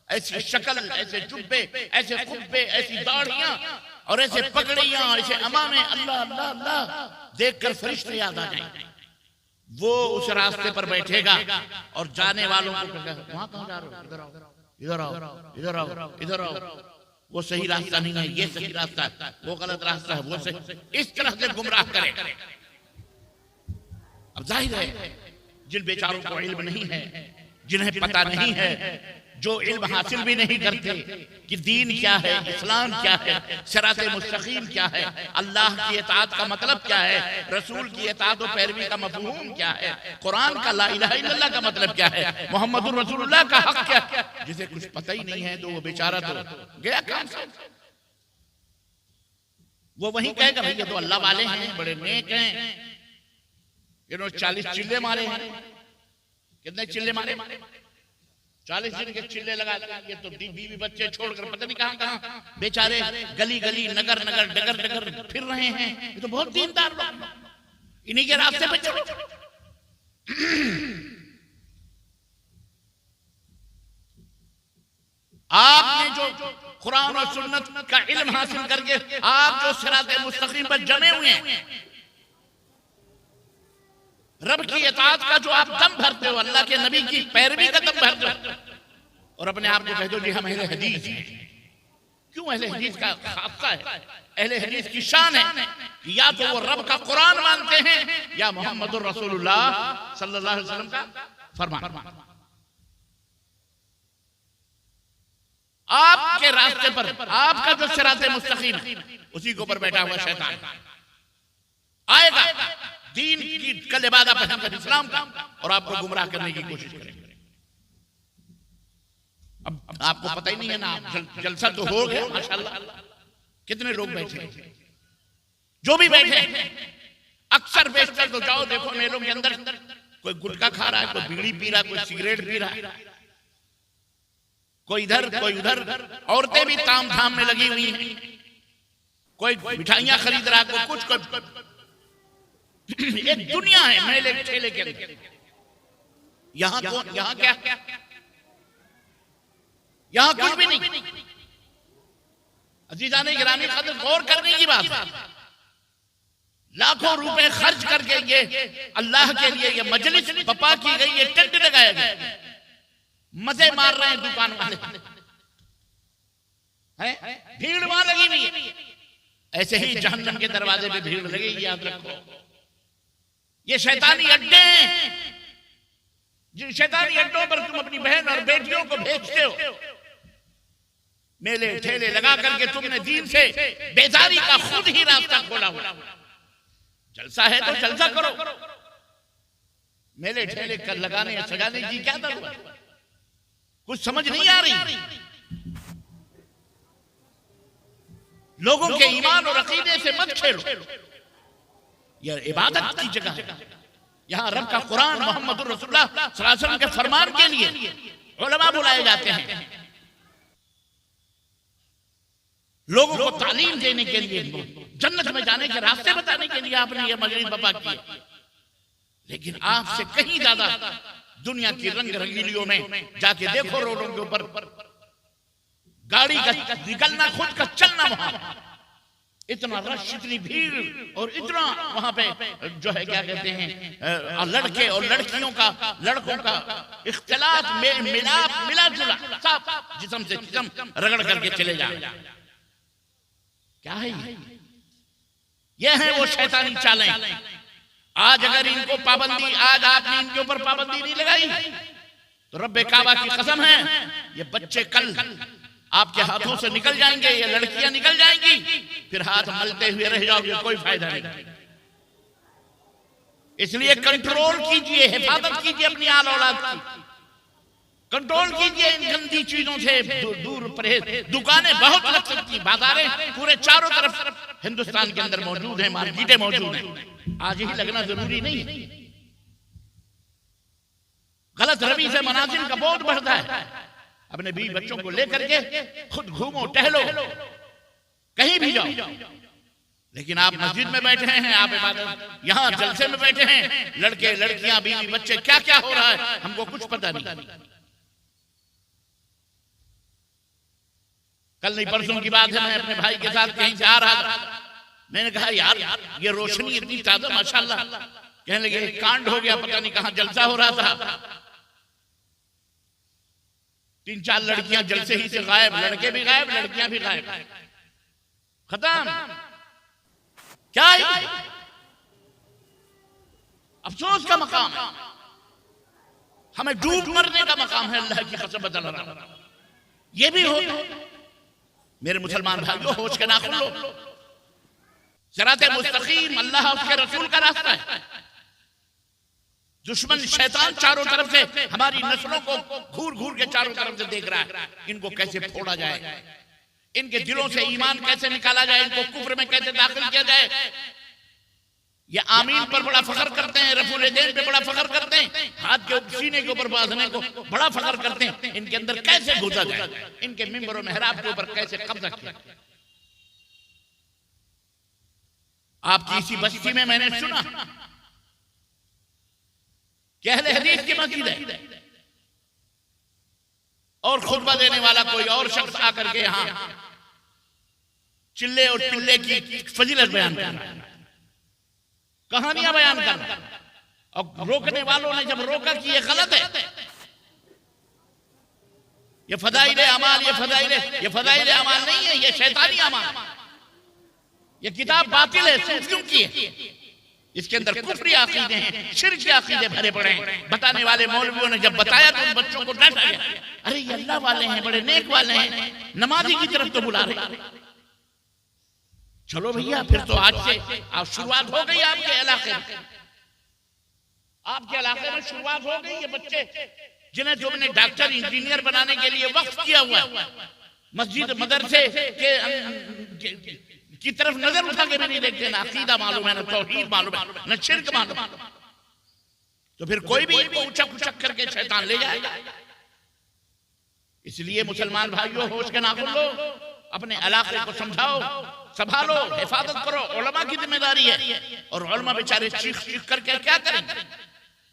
ऐसी शक्ल, ऐसे जुब्बे, ऐसे कुब्बे, ऐसी दाढ़ियां और ऐसे पगड़ियां, ऐसे अमामे, अल्लाह अल्लाह अल्लाह देखकर फरिश्ते याद आ जाएंगे। वो उस रास्ते पर बैठेगा और जाने वालों को कहेगा वहां कहां जा रहे हो, इधर आओ इधर आओ इधर आओ इधर आओ, वो सही रास्ता नहीं है, ये सही रास्ता है, वो गलत रास्ता है, वो सही, इस तरह से गुमराह करेगा। अब जाहिर है जिन बेचारों को इल्म नहीं है, जिन्हें पता नहीं है, जो इल्म हासिल भी नहीं करते कि दीन क्या है, इस्लाम क्या है, सिराते मुस्तकीम क्या है, अल्लाह की इताअत का मतलब क्या है, रसूल की इताअत और पैरवी का मफ़हूम क्या है, कुरान का ला इलाहा इल्लल्लाह का मतलब क्या है, मोहम्मदुर रसूलुल्लाह का हक क्या है, जिसे कुछ पता ही नहीं है तो वो बेचारा तो गया काम से। वो वही कहेगा भैया तो अल्लाह वाले हैं, बड़े नेक हैं, इन्होंने 40 चिल्ले मारे हैं। कितने चिल्ले मारे? 40 दिन के चिल्ले लगा ये तो बीवी बच्चे छोड़कर पता नहीं कहां कहां बेचारे गली गली नगर नगर डगर डगर फिर रहे हैं। ये तो बहुत दीनदार लोग, इन्हीं के रास्ते पे चलो। आपने जो कुरान और सुन्नत का इल्म हासिल करके आप जो सिराते मुस्तकीम पर जमे हुए हैं, रब की इताअत का जो आप दम भरते हो, अल्लाह के नबी की पैरवी का दम भरते हो और अपने आप को कह दो जी हम अहले हदीस हैं। क्यों अहले हदीस का खासा है, अहले हदीस की शान है कि या तो वो रब का कुरान मानते हैं या मोहम्मदुर रसूलुल्लाह सल्लल्लाहु अलैहि वसल्लम का फरमान। आपके आपके रास्ते पर, आपका जो सिराते मुस्तकीम है उसी के ऊपर बैठा हुआ शैतान आएगा, दीन की कल इबादत पहनकर इस्लाम का, और आपको गुमराह करने की कोशिश करेंगे। अब आपको पता ही नहीं है ना, जलसा तो हो गया माशाल्लाह, कितने लोग बैठे हैं, जो भी बैठे हैं, अक्सर बेशतर तो जाओ देखो मेलों के अंदर कोई गुटखा खा रहा है, कोई बीड़ी पी रहा है, कोई सिगरेट पी रहा है, कोई इधर कोई उधर, औरतें भी ताम झाम में लगी हुई हैं, कोई मिठाइयां खरीद रहा है, कोई कुछ, कोई एक दुनिया है मेले ठेले के अंदर। यहाँ क्या, यहाँ कुछ भी नहीं। अजीजाने गिरामी कदर गौर करने की बात, लाखों रुपए खर्च करके ये अल्लाह के लिए ये मजलिस बपा की गई, ये टेंट लगाया गया, मजे मार रहे हैं दुकान वाले हैं, भीड़ वहां लगी हुई है। ऐसे ही जहन्नम के दरवाजे पे भीड़ लगेगी, याद रखो। ये शैतानी अड्डे हैं, जिन शैतानी अड्डों पर तुम अपनी बहन और बेटियों को भेजते हो, मेले ठेले लगा करके तुमने दीन से बेजारी का खुद ही रास्ता खोला हुआ। जलसा है तो जलसा करो, मेले ठेले कर लगाने या सजाने की क्या जरूरत, कुछ समझ नहीं आ रही। लोगों के ईमान और अकीदे से मत खेलो, यह इबादत की जगह है। यहां रब का कुरान मोहम्मद रसूलुल्लाह सल्लल्लाहु अलैहि वसल्लम के फरमान के लिए उलमा बुलाए जाते हैं, लोगों को तालीम देने के लिए, जन्नत में जाने के रास्ते बताने के लिए आपने ये मजलिस बपा की। लेकिन आपसे कहीं ज्यादा दुनिया की रंग रंगीलियों में जाके देखो, रोडों के ऊपर गाड़ी का निकलना, खुद का चलना, वहां इतना रश, इतनी भीड़, और इतना वहां पे जो है क्या कहते हैं, लड़के और लड़कियों का, लड़कों का इख्तिलात में मिला जुला, सब जिस्म से जिस्म रगड़ करके चले जाए। क्या है ये है वो शैतानी चालें। आज अगर इनको पाबंदी, आज आपने इनके ऊपर पाबंदी नहीं लगाई तो रब्बे काबा की कसम है, ये बच्चे कल आपके हाथों से निकल जाएंगे, ये लड़कियां निकल जाएंगी, फिर हाथ मलते हुए रह जाओगे, कोई फायदा नहीं। इसलिए कंट्रोल कीजिए, हिफाजत कीजिए अपनी आल औलाद की, कंट्रोल कीजिए इन गंदी चीजों से दूर परहेज। दुकानें बहुत लग सकती, बाजारें पूरे चारों तरफ हिंदुस्तान के अंदर मौजूद हैं, मार्केटें मौजूद हैं, आज ही लगना जरूरी नहीं है। गलत रवि से मनाजिल का बहुत बढ़ता है। अपने बीवी बच्चों को लेकर के खुद घूमो, टहलो, कहीं भी जाओ, लेकिन आप मस्जिद में बैठे हैं, आप इबादत, यहाँ जलसे में बैठे हैं, लड़के लड़कियां बीवी बच्चे, क्या क्या हो रहा है हमको कुछ पता नहीं। कल नहीं परसों की बात है, मैं अपने भाई के साथ कहीं से आ रहा था, मैंने कहा यार ये रोशनी इतनी ताजा माशाल्लाह, कहने लगे कांड हो गया, पता नहीं कहां जलसा हो रहा था, 3-4 लड़कियां जलसे ही से गायब, लड़के भी गायब, लड़कियां भी गायब, खत्म। क्या है? अफसोस का मकाम है, हमें डूब मरने का मकाम है, अल्लाह की कसम बता रहा हूं। ये भी हो मेरे मुसलमान भाइयों, होश के नाखून लो, सिराते मुस्तकीम अल्लाह उसके रसूल का रास्ता है। दुश्मन शैतान चारों तरफ से हमारी नस्लों को घूर घूर के चारों तरफ से देख रहा है, इनको कैसे फोड़ा जाए, इनके दिलों से ईमान कैसे निकाला जाए, इनको कुफ्र में कैसे दाखिल किया जाए। ये आमीन पर बड़ा फख्र करते हैं, रफूल यदैन पे बड़ा फख्र करते हैं, हाथ के सीने के ऊपर बांधने को बड़ा फख्र करते हैं, इनके अंदर कैसे घुसा जाए, इनके मिंबर और मेहराब के ऊपर कैसे कब्जा किया। आपकी इसी बस्ती में मैंने सुना कि अहले हदीस की मस्जिद है और खुतबा देने वाला कोई और शख्स आकर के यहां चिल्ले और पिल्ले की फजीलत बयान कर रहा है, कहानियां बयान कर रहा है, और रोकने वालों ने जब रोका कि ये गलत है, ये फदाइल अमाल, ये फदाइल अमाल नहीं है, ये शैतानी अमाल, ये किताब बातिल है, सूफियों की है, इसके अंदर कुफरी अकीदे हैं, शिर्क के अकीदे भरे पड़े हैं। बताने वाले मौलवियों ने जब बताया तो उन बच्चों को डांटा गया, अरे ये अल्लाह वाले हैं, बड़े नेक वाले हैं, नमाजी की तरफ तो बुला रहे। चलो भैया, फिर तो आज से आप शुरुआत हो गई आपके इलाके में, आपके इलाके में शुरुआत हो गई। ये बच्चे जिन्हें जो ने डॉक्टर इंजीनियर बनाने के लिए वक्फ किया हुआ है, मस्जिद मदरसे की तरफ नजर उठा के भी नहीं देखते, ना अकीदा मालूम है, ना तौहीद मालूम है, ना शिर्क मालूम है। तो फिर कोई भी इनको उचक उचक करके शैतान ले जाएगा। इसलिए मुसलमान भाइयों, होश के नाखुन लो, अपने इलाके को समझाओ, संभालो, हिफाजत करो। उलमा की जिम्मेदारी है, और उलमा बेचारे चीख चीख करके क्या करेंगे?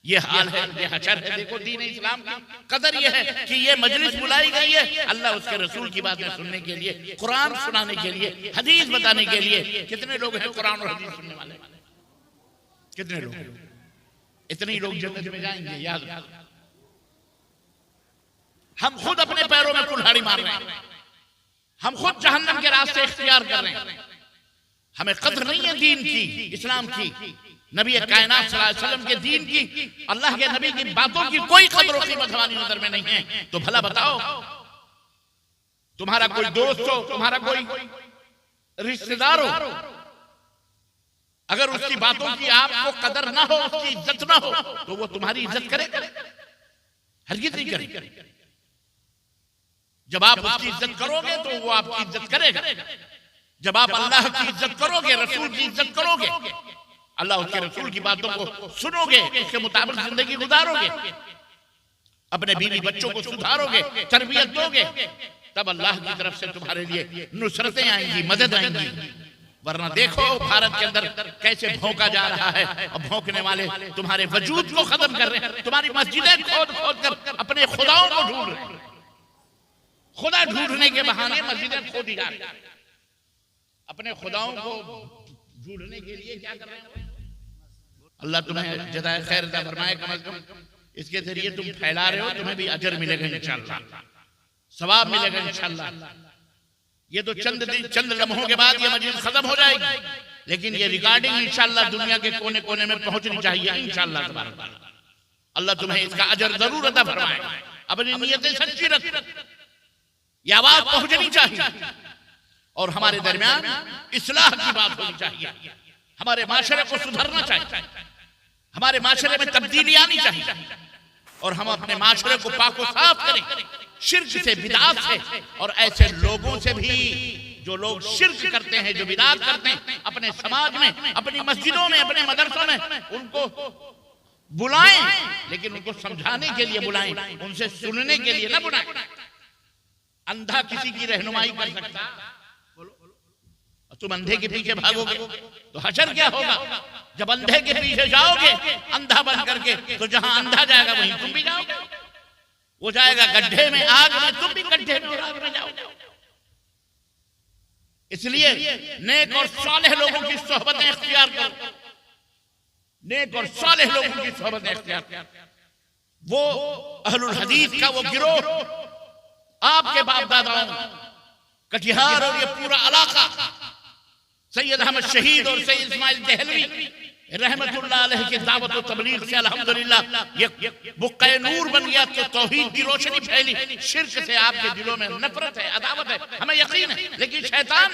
ये हाल है, ये हशर है। देखो दीन इस्लाम की कदर ये है कि ये मजलिस बुलाई गई है अल्लाह उसके रसूल की बातें सुनने के लिए, कुरान सुनाने के लिए, हदीस बताने के लिए। कितने लोग हैं कुरान और हदीस सुनने वाले? कितने लोग? इतने ही लोग जन्नत में जाएंगे। याद, हम खुद अपने पैरों में कुल्हाड़ी मार रहे हैं, हम खुद जहन्नम के रास्ते इख्तियार कर रहे हैं। हमें कदर नहीं है दीन की, इस्लाम की, नबी कायनात सल्लल्लाहु अलैहि वसल्लम के दीन की, अल्लाह के नबी की बातों की कोई कदर और कीमत हमारी नजर में नहीं है। तो भला बताओ, तुम्हारा कोई दोस्त हो, तुम्हारा कोई रिश्तेदार हो, अगर उसकी बातों की आपको कदर ना हो, उसकी इज्जत ना हो, तो वो तुम्हारी इज्जत करेगा? हरगिज़ नहीं करेगा। जब आप उसकी इज्जत करोगे तो वो आपकी इज्जत करेगा। जब आप अल्लाह की इज्जत करोगे, रसूल की इज्जत करोगे, अल्लाह उसके रसूल की बातों को सुनोगे, उसके मुताबिक जिंदगी गुजारोगे, अपने बीवी बच्चों को सुधारोगे, तरबियत दोगे, तब अल्लाह की तरफ से तुम्हारे लिए नुसरतें आएंगी, मदद आएंगी। वरना देखो भारत के अंदर कैसे भौंका जा रहा है, और भौंकने वाले तुम्हारे वजूद को खत्म कर रहे हैं। तुम्हारी मस्जिदें खोद खोद कर अपने खुदाओं को ढूंढ रहे हैं। खुदा ढूंढने के बहाने मस्जिदें खोदी जा रही हैं। अपने खुदाओं को ढूंढने के लिए क्या कर रहे हैं? अल्लाह तुम्हें जज़ाए खैर अता फरमाए। कम से कम इसके जरिए तुम फैला रहे हो, तुम्हें भी अजर मिलेगा इंशाअल्लाह, सवाब मिलेगा इंशाअल्लाह। ये तो चंद लम्हों के बाद ये मजलिस खत्म हो जाएगी, लेकिन ये रिकॉर्डिंग इंशाअल्लाह दुनिया के कोने कोने में पहुंचनी चाहिए इंशाअल्लाह तबारक व तआला। अल्लाह तुम्हें इसका अजर जरूर अता फरमाए। अपनी नियतें सच्ची रख, ये आवाज पहुंचनी चाहिए, और हमारे दरमियान इस्लाह की बात होनी चाहिए। हमारे माशरे को सुधरना चाहिए, हमारे माशरे में तब्दीली आनी चाहिए, और हम अपने माशरे को पाक व साफ करें शिर्क से, बिदात से, और ऐसे लोगों से भी जो लोग शिर्क करते हैं, जो बिदात करते हैं अपने समाज में, अपनी मस्जिदों में, अपने मदरसों में। उनको बुलाएं, लेकिन उनको समझाने के लिए बुलाएं, उनसे सुनने के लिए ना बुलाएं। अंधा किसी की रहनुमाई कर सकता? तुम अंधे के पीछे भागोगे तो हशर क्या होगा? जब अंधे के पीछे जाओगे अंधा बन करके, तो जहां अंधा जाएगा वहीं तुम भी जाओगे। वो जाएगा गड्ढे में, आग में, तुम भी गड्ढे में और आग में जाओगे। इसलिए नेक और सालेह लोगों की सोहबतें इख्तियार करो, नेक और सालेह लोगों की सोहबतें इख्तियार करो। वो अहलुल हदीस का वो गिरोह, आपके बाप दादाओं, कटिहार और ये पूरा इलाका, सैयद अहमद शहीद और सैयद इस्माइल देहलवी रहमतुल्लाह अलैह की दावत और तबलीग से अल्हम्दुलिल्लाह ये बुक्का नूर बन गया। तो तौहीद की रोशनी फैली, शिर्क से आपके दिलों में नफरत है, अदावत है, हमें यकीन है, लेकिन शैतान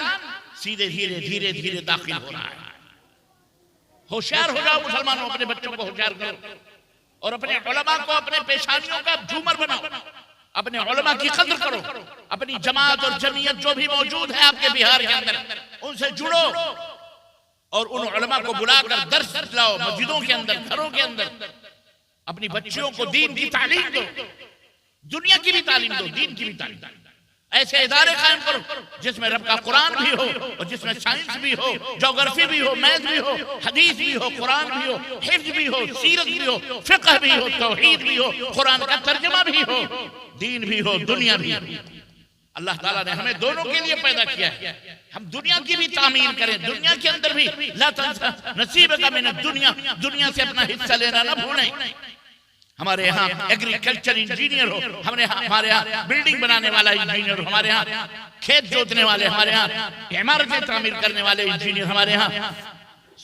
सीधे धीरे धीरे धीरे दाखिल हो रहा है। होशियार हो जाओ मुसलमानों, अपने बच्चों को होशियार करो, और अपने उलमा को अपने पेशानियों का झूमर बनाओ, अपने उलमा की कदर करो। अपनी जमात और जमीयत जो भी मौजूद है आपके बिहार के अंदर, उनसे जुड़ो, और उन उलमा को बुलाकर दर्स लाओ मस्जिदों के अंदर, घरों के अंदर। अपनी बच्चियों को दीन की तालीम दो, दुनिया की भी तालीम दो, दीन की भी तालीम दो। ऐसे इदारे कायम करो जिसमें रब का कुरान भी हो, और जिसमें साइंस भी हो, ज्योग्राफी भी हो, मैथ भी हो, हदीस भी हो, कुरान भी हो, हिफ्ज भी हो, सीरत भी हो, फिक़ह भी हो, तौहीद भी हो, कुरान का तर्जुमा भी हो, दीन भी हो, दुनिया भी हो। अल्लाह ताला ने हमें दोनों के लिए पैदा किया है। हम दुनिया की भी तामीर करें, दुनिया के अंदर भी ला तंसा नसीबका मिन दुनिया, दुनिया से अपना हिस्सा लेना ना भूलें। हमारे यहाँ एग्रीकल्चर इंजीनियर हो, हमारे यहाँ बिल्डिंग बनाने वाला इंजीनियर हो, हमारे यहाँ खेत जोतने वाले, हमारे यहाँ इमारतें तामीर करने वाले इंजीनियर, हमारे यहाँ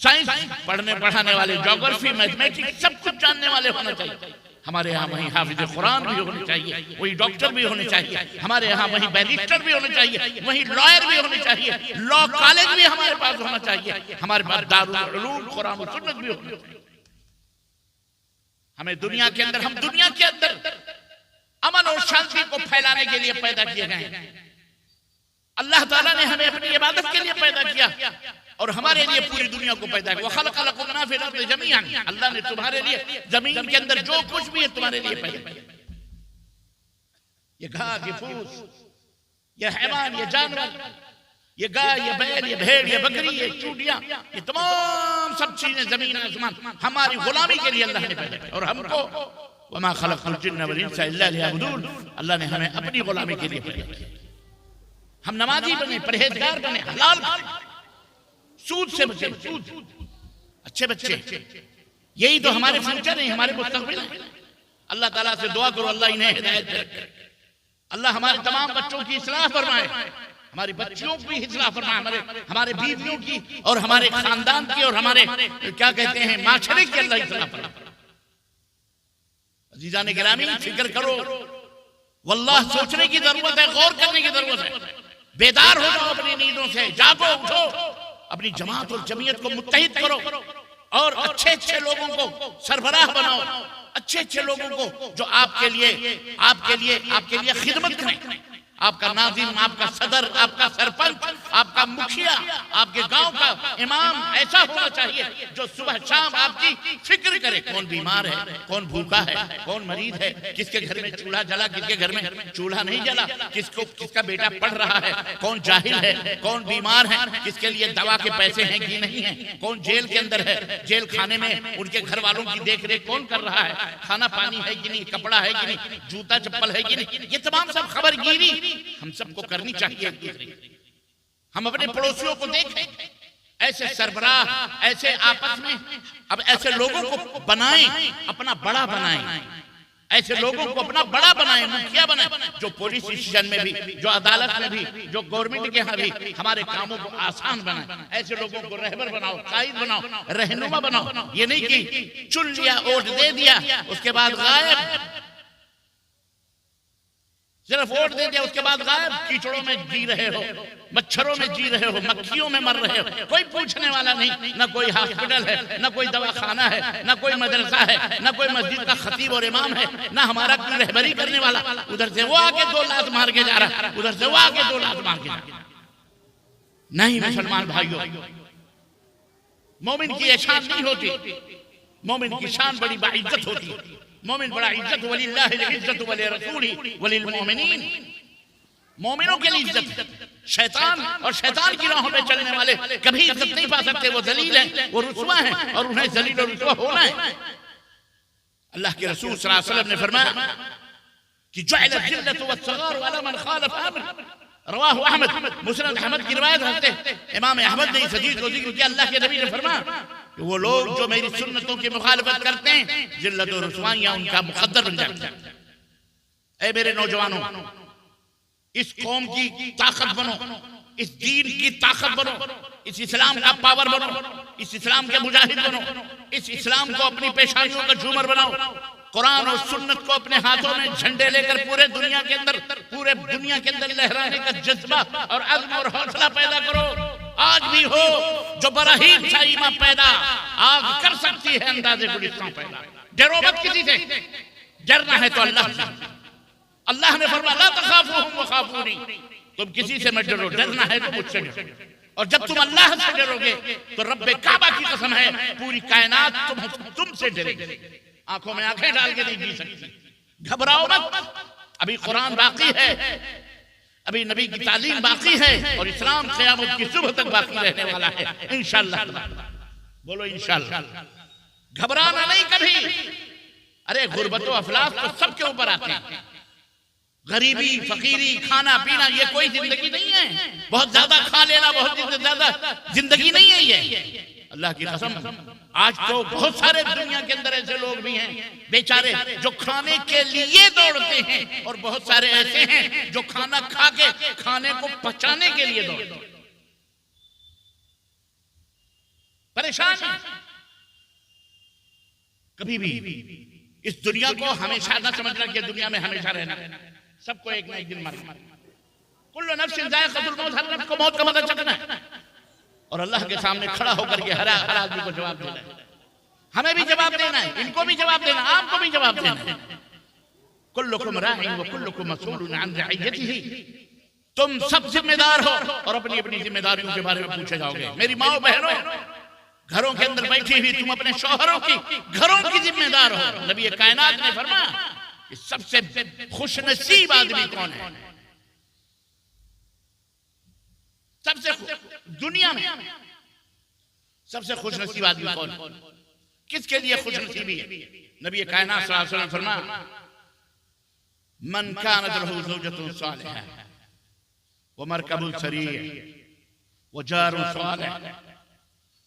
साइंस पढ़ने पढ़ाने वाले, ज्योग्राफी, मैथमेटिक्स सब कुछ जानने वाले होना चाहिए। हमारे यहाँ वही हाफिज कुरान भी होने चाहिए, वही डॉक्टर भी होने चाहिए, हमारे यहाँ वही बैरिस्टर भी होने चाहिए, वही लॉयर भी होने चाहिए, लॉ कॉलेज भी हमारे पास होना चाहिए, हमारे पास दारुल उलूम कुरान और सुन्नत भी होना चाहिए। हमें दुनिया के अंदर, हम दुनिया के अंदर अमन और शांति को फैलाने के लिए पैदा किए गए हैं। अल्लाह ताला ने हमें अपनी इबादत के लिए पैदा किया और हमारे लिए पूरी दुनिया को पैदा किया। वखलक़लकुम मा फ़िल अर्ज़ि जमीअन, अल्लाह ने तुम्हारे लिए जमीन के अंदर जो कुछ भी है तुम्हारे लिए पैदा किया। ये घास, ये फूस, ये हैवान, ये जानवर, ये गाय, ये बैल, ये भेड़, ये बकरी, ये चूड़ियां, ये तमाम सब चीजें जमीन आसमान हमारी गुलामी के लिए अल्लाह ने पैदा किया। और हमको वमा खलक़तुल जिन्न वल इंसा इल्ला लियअबुदून, अल्लाह ने हमें अपनी गुलामी के लिए पैदा किया। हम नमाजी बने, परहेजगार बने, हलाल बने, सूद से बचे, सूद, अच्छे बच्चे, यही तो हमारे फ्यूचर है, हमारे मुस्तकबिल है। अल्लाह ताला से दुआ करो अल्लाह इन्हें हिदायत करे, अल्लाह हमारे तमाम बच्चों की इस्लाह फरमाए, हमारी बच्चियों की इस्लाह फरमाए, हमारे बीवियों की और हमारे खानदान की और हमारे क्या कहते हैं माशरे की अल्लाह इस्लाह फरमाए। अजीजान गिरामी, फिक्र करो, वल्लाह सोचने की जरूरत है, गौर करने की जरूरत है। बेदार हो जाओ अपनी नींदों से, जागो, उठो, अपनी जमात और जमीयत को मुत्तहिद करो और अच्छे अच्छे लोगों को सरबराह बनाओ, अच्छे अच्छे लोगों को जो आपके लिए खिदमत करें। आपका नाज़िम, आपका सदर, आपका सरपंच, आपका मुखिया, आपके गांव का इमाम ऐसा होना चाहिए जो सुबह शाम आपकी फिक्र करे, कौन बीमार है, कौन भूखा है, कौन मरीज है, किसके घर में चूल्हा जला, किसके घर में चूल्हा नहीं जला, किसका बेटा पढ़ रहा है, कौन जाहिल है, कौन बीमार है, किसके लिए दवा के पैसे हैं कि नहीं है, कौन जेल के अंदर है, जेल खाने में उनके घर वालों की देख रेख कौन कर रहा है, खाना पानी है कि नहीं, कपड़ा है कि नहीं, जूता चप्पल है कि नहीं, ये तमाम सब खबरगिरी हम सबको करनी चाहिए। हम अपने पड़ोसियों को देखें, ऐसे सरबराह, ऐसे आपस में अब ऐसे लोगों को बनाएं, अपना बड़ा बनाएं, ऐसे लोगों को अपना बड़ा बनाएं, मुखिया बनाएं, जो पुलिस स्टेशन में भी, जो अदालत में भी, जो गवर्नमेंट के यहाँ भी हमारे कामों को आसान बनाएं। ऐसे लोगों को रहबर बनाओ, कायद बनाओ, रहनुमा बनाओ। ये नहीं कि चुन लिया, वोट दे दिया, उसके बाद गायब, सिर्फ वोट दे दिया उसके बाद गायब, कीचड़ों में जी रहे हो, मच्छरों में जी रहे हो, मक्खियों में मर रहे हो, कोई पूछने वाला नहीं, ना कोई हॉस्पिटल है, ना कोई दवाखाना है, ना कोई मदरसा है, ना कोई मस्जिद का खतीब और इमाम है, ना हमारा कोई रहबरी करने वाला। उधर से वो आके 2 लात मार के जा रहा, उधर से वो आके 2 लात मार के जा रहा। नहीं मुसलमान भाइयों, मोमिन की ये शान नहीं होती, मोमिन की शान बड़ी बाइज्जत होती है। मोमिन बड़ा इज्जत, वलिल्लाहिल इज्जतु वली रसूलिही वलिल मोमिनीन, मोमिनों के लिए इज्जत। शैतान और शैतान की राहों पे चलने वाले कभी इज्जत नहीं पा सकते, वो जलील हैं, वो रुसवा हैं और उन्हें जलील और रुसवा होना है। अल्लाह के रसूल सल्लल्लाहु अलैहि वसल्लम ने फरमाया कि जुइलत जिल्लतु वस्सगार अला मन खालफ अम्र, रवाहु अहमद, मुस्नद अहमद की रिवायत है। इमाम अहमद ने इस हदीस को जिक्र किया। अल्लाह के नबी ने फरमाया कि वो लोग जो मेरी सुन्नतों की मुखालफत करते हैं, जिल्लत और रुसवाइयां उनका मुकद्दर बन जाता है। ऐ मेरे नौजवानों, इस कौम की ताकत बनो, इस दीन की ताकत बनो, इस इस्लाम का पावर बनो, इस इस्लाम के मुजाहिद बनो, इस इस्लाम को अपनी पेशानियों का झूमर बनाओ, कुरान और सुन्नत को अपने हाथों में झंडे लेकर पूरे दुनिया के अंदर लहराने का जज्बा और अज़्म और हौसला पैदा करो। आज भी हो जो बराहीन सा ईमान पैदा आग कर सकती है, अंदाजे गुलिस्तान पैदा। डरो मत किसी से, डरना है तो अल्लाह से। अल्लाह ने फरमाया ला तखाफूहुम वखाफूनी, तुम किसी से मत डरो, डरना है तो मुझसे डरो। और जब तुम अल्लाह से डरोगे तो रब्बे काबा की कसम है पूरी कायनात तुमसे डरेगी। आंखों में आंखें डाल के नहीं जी सकती। घबराओ मत, अभी कुरान बाकी है, अभी नबी की तालीम बाकी है और इस्लाम क़यामत की सुबह तक बाकी रहने वाला है इंशाअल्लाह। बोलो इंशाअल्लाह। घबराना नहीं कभी। अरे गुर्बत व अफलास तो सबके ऊपर आते हैं। गरीबी, फकीरी, खाना पीना ये कोई जिंदगी नहीं है। बहुत ज्यादा खा लेना बहुत ज्यादा जिंदगी नहीं है ये। अल्लाह की कसम, आज तो बहुत सारे दुनिया के अंदर ऐसे लोग भी हैं बेचारे जो खाने के लिए दौड़ते हैं, और बहुत सारे ऐसे हैं जो खाना खा के खाने को पचाने के लिए दौड़ते हैं। परेशान हैं। कभी भी इस दुनिया को हमेशा न समझना कि दुनिया में हमेशा रहना, सबको एक ना एक दिन मरना। कुल्लु नफ्सिन ज़ाइक़तुल मौत, हर नफ्स को मौत का मज़ा चखना है और अल्लाह के सामने खड़ा होकर के हर आदमी को जवाब देना है। हमें भी जवाब देना है, इनको भी जवाब देना, आपको भी जवाब देना है। कुल्लुकुम राइन व कुल्लुकुम मसऊलुन अन रइयतिही, तुम सब जिम्मेदार हो और अपनी अपनी जिम्मेदारियों के बारे में पूछे जाओगे। मेरी माओ बहनों, घरों के अंदर बैठी हुई तुम अपने शौहरों की, घरों की जिम्मेदार हो। नबी कायनात ने फरमाया कि सबसे खुशनसीब आदमी कौन है? सबसे दुनिया में सबसे खुशनसीब आदमी कौन है? किसके लिए खुशनसीबी है? नबी कायनात सल्लल्लाहु अलैहि वसल्लम फरमाया, मन कानत लहू ज़ौजतुन सालिहा व मरकबुन सरीह व जारुन सालिह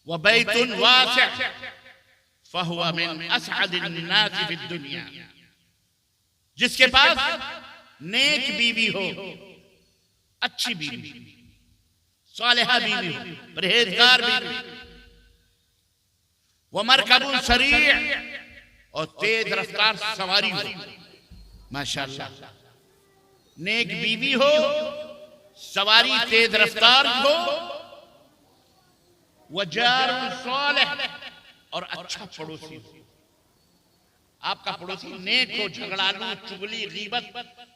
व बैतुन वासिअ फहुवा मिन असअदिन नास फिद दुनिया। जिसके पास नेक बीवी हो, अच्छी बीवी, सालिहा बीवी हो, परहेजगार बीवी, वो मरकबुन सरीह और तेज रफ्तार सवारी हो, माशाअल्लाह, नेक बीवी हो, सवारी तेज रफ्तार हो, वजारुन सालिह और अच्छा पड़ोसी हो। आपका पड़ोसी नेक हो, झगड़ालू, चुगली, गीबत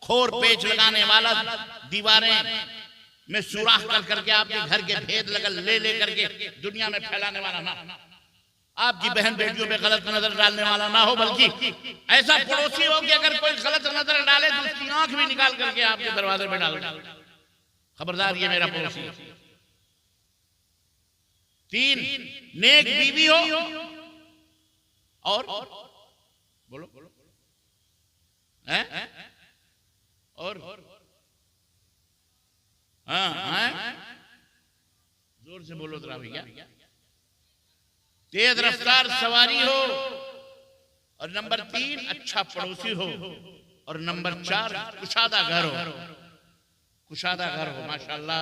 खोर, पेच लगाने वाला, दीवारें में सुराख कर करके आपके घर के भेद ले करके दुनिया में फैलाने वाला ना, आपकी बहन बेटियों पे गलत नजर डालने वाला ना हो, बल्कि ऐसा पड़ोसी हो कि अगर कोई गलत नजर डाले तो उसकी आंख भी निकाल करके आपके दरवाजे पे डाल दे। खबरदार, ये मेरा पड़ोसी है। 3, नेक बीवी हो और बोलो हैं? और हाँ, जोर से बोलो जरा भैया। तेज रफ्तार सवारी हो और नंबर 3 अच्छा पड़ोसी हो और नंबर 4 कुशादा घर हो। कुशादा घर हो, माशाअल्लाह,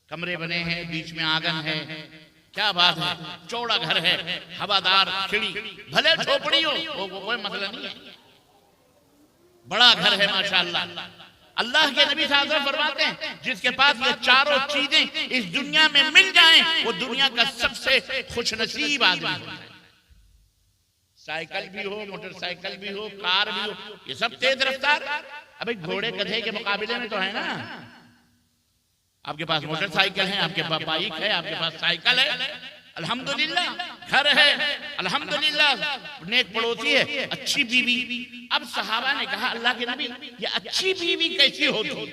कमरे बने हैं, बीच में आंगन है, क्या बात है, चौड़ा घर है, हवादार खिड़ी, भले झोपड़ी हो, वो कोई मसला नहीं है, बड़ा घर है माशाअल्लाह। अल्लाह के नबी साहब फरमाते हैं, जिसके पास ये चारों चीजें इस दुनिया में मिल जाएं, वो दुनिया का सबसे खुशनसीब आदमी है। साइकिल भी हो, मोटरसाइकिल भी हो, कार भी हो, ये सब तेज रफ्तार। अबे घोड़े गधे के मुकाबले में तो है ना। आपके पास मोटरसाइकिल है, आपके पास बाइक है, आपके पास साइकिल है, अल्हम्दुलिल्लाह, घर है, अल्हम्दुलिल्लाह, नेक पड़ोसी है, अच्छी बीवी। अब सहाबा ने कहा, अल्लाह के नबी, ये अच्छी बीवी कैसी होती?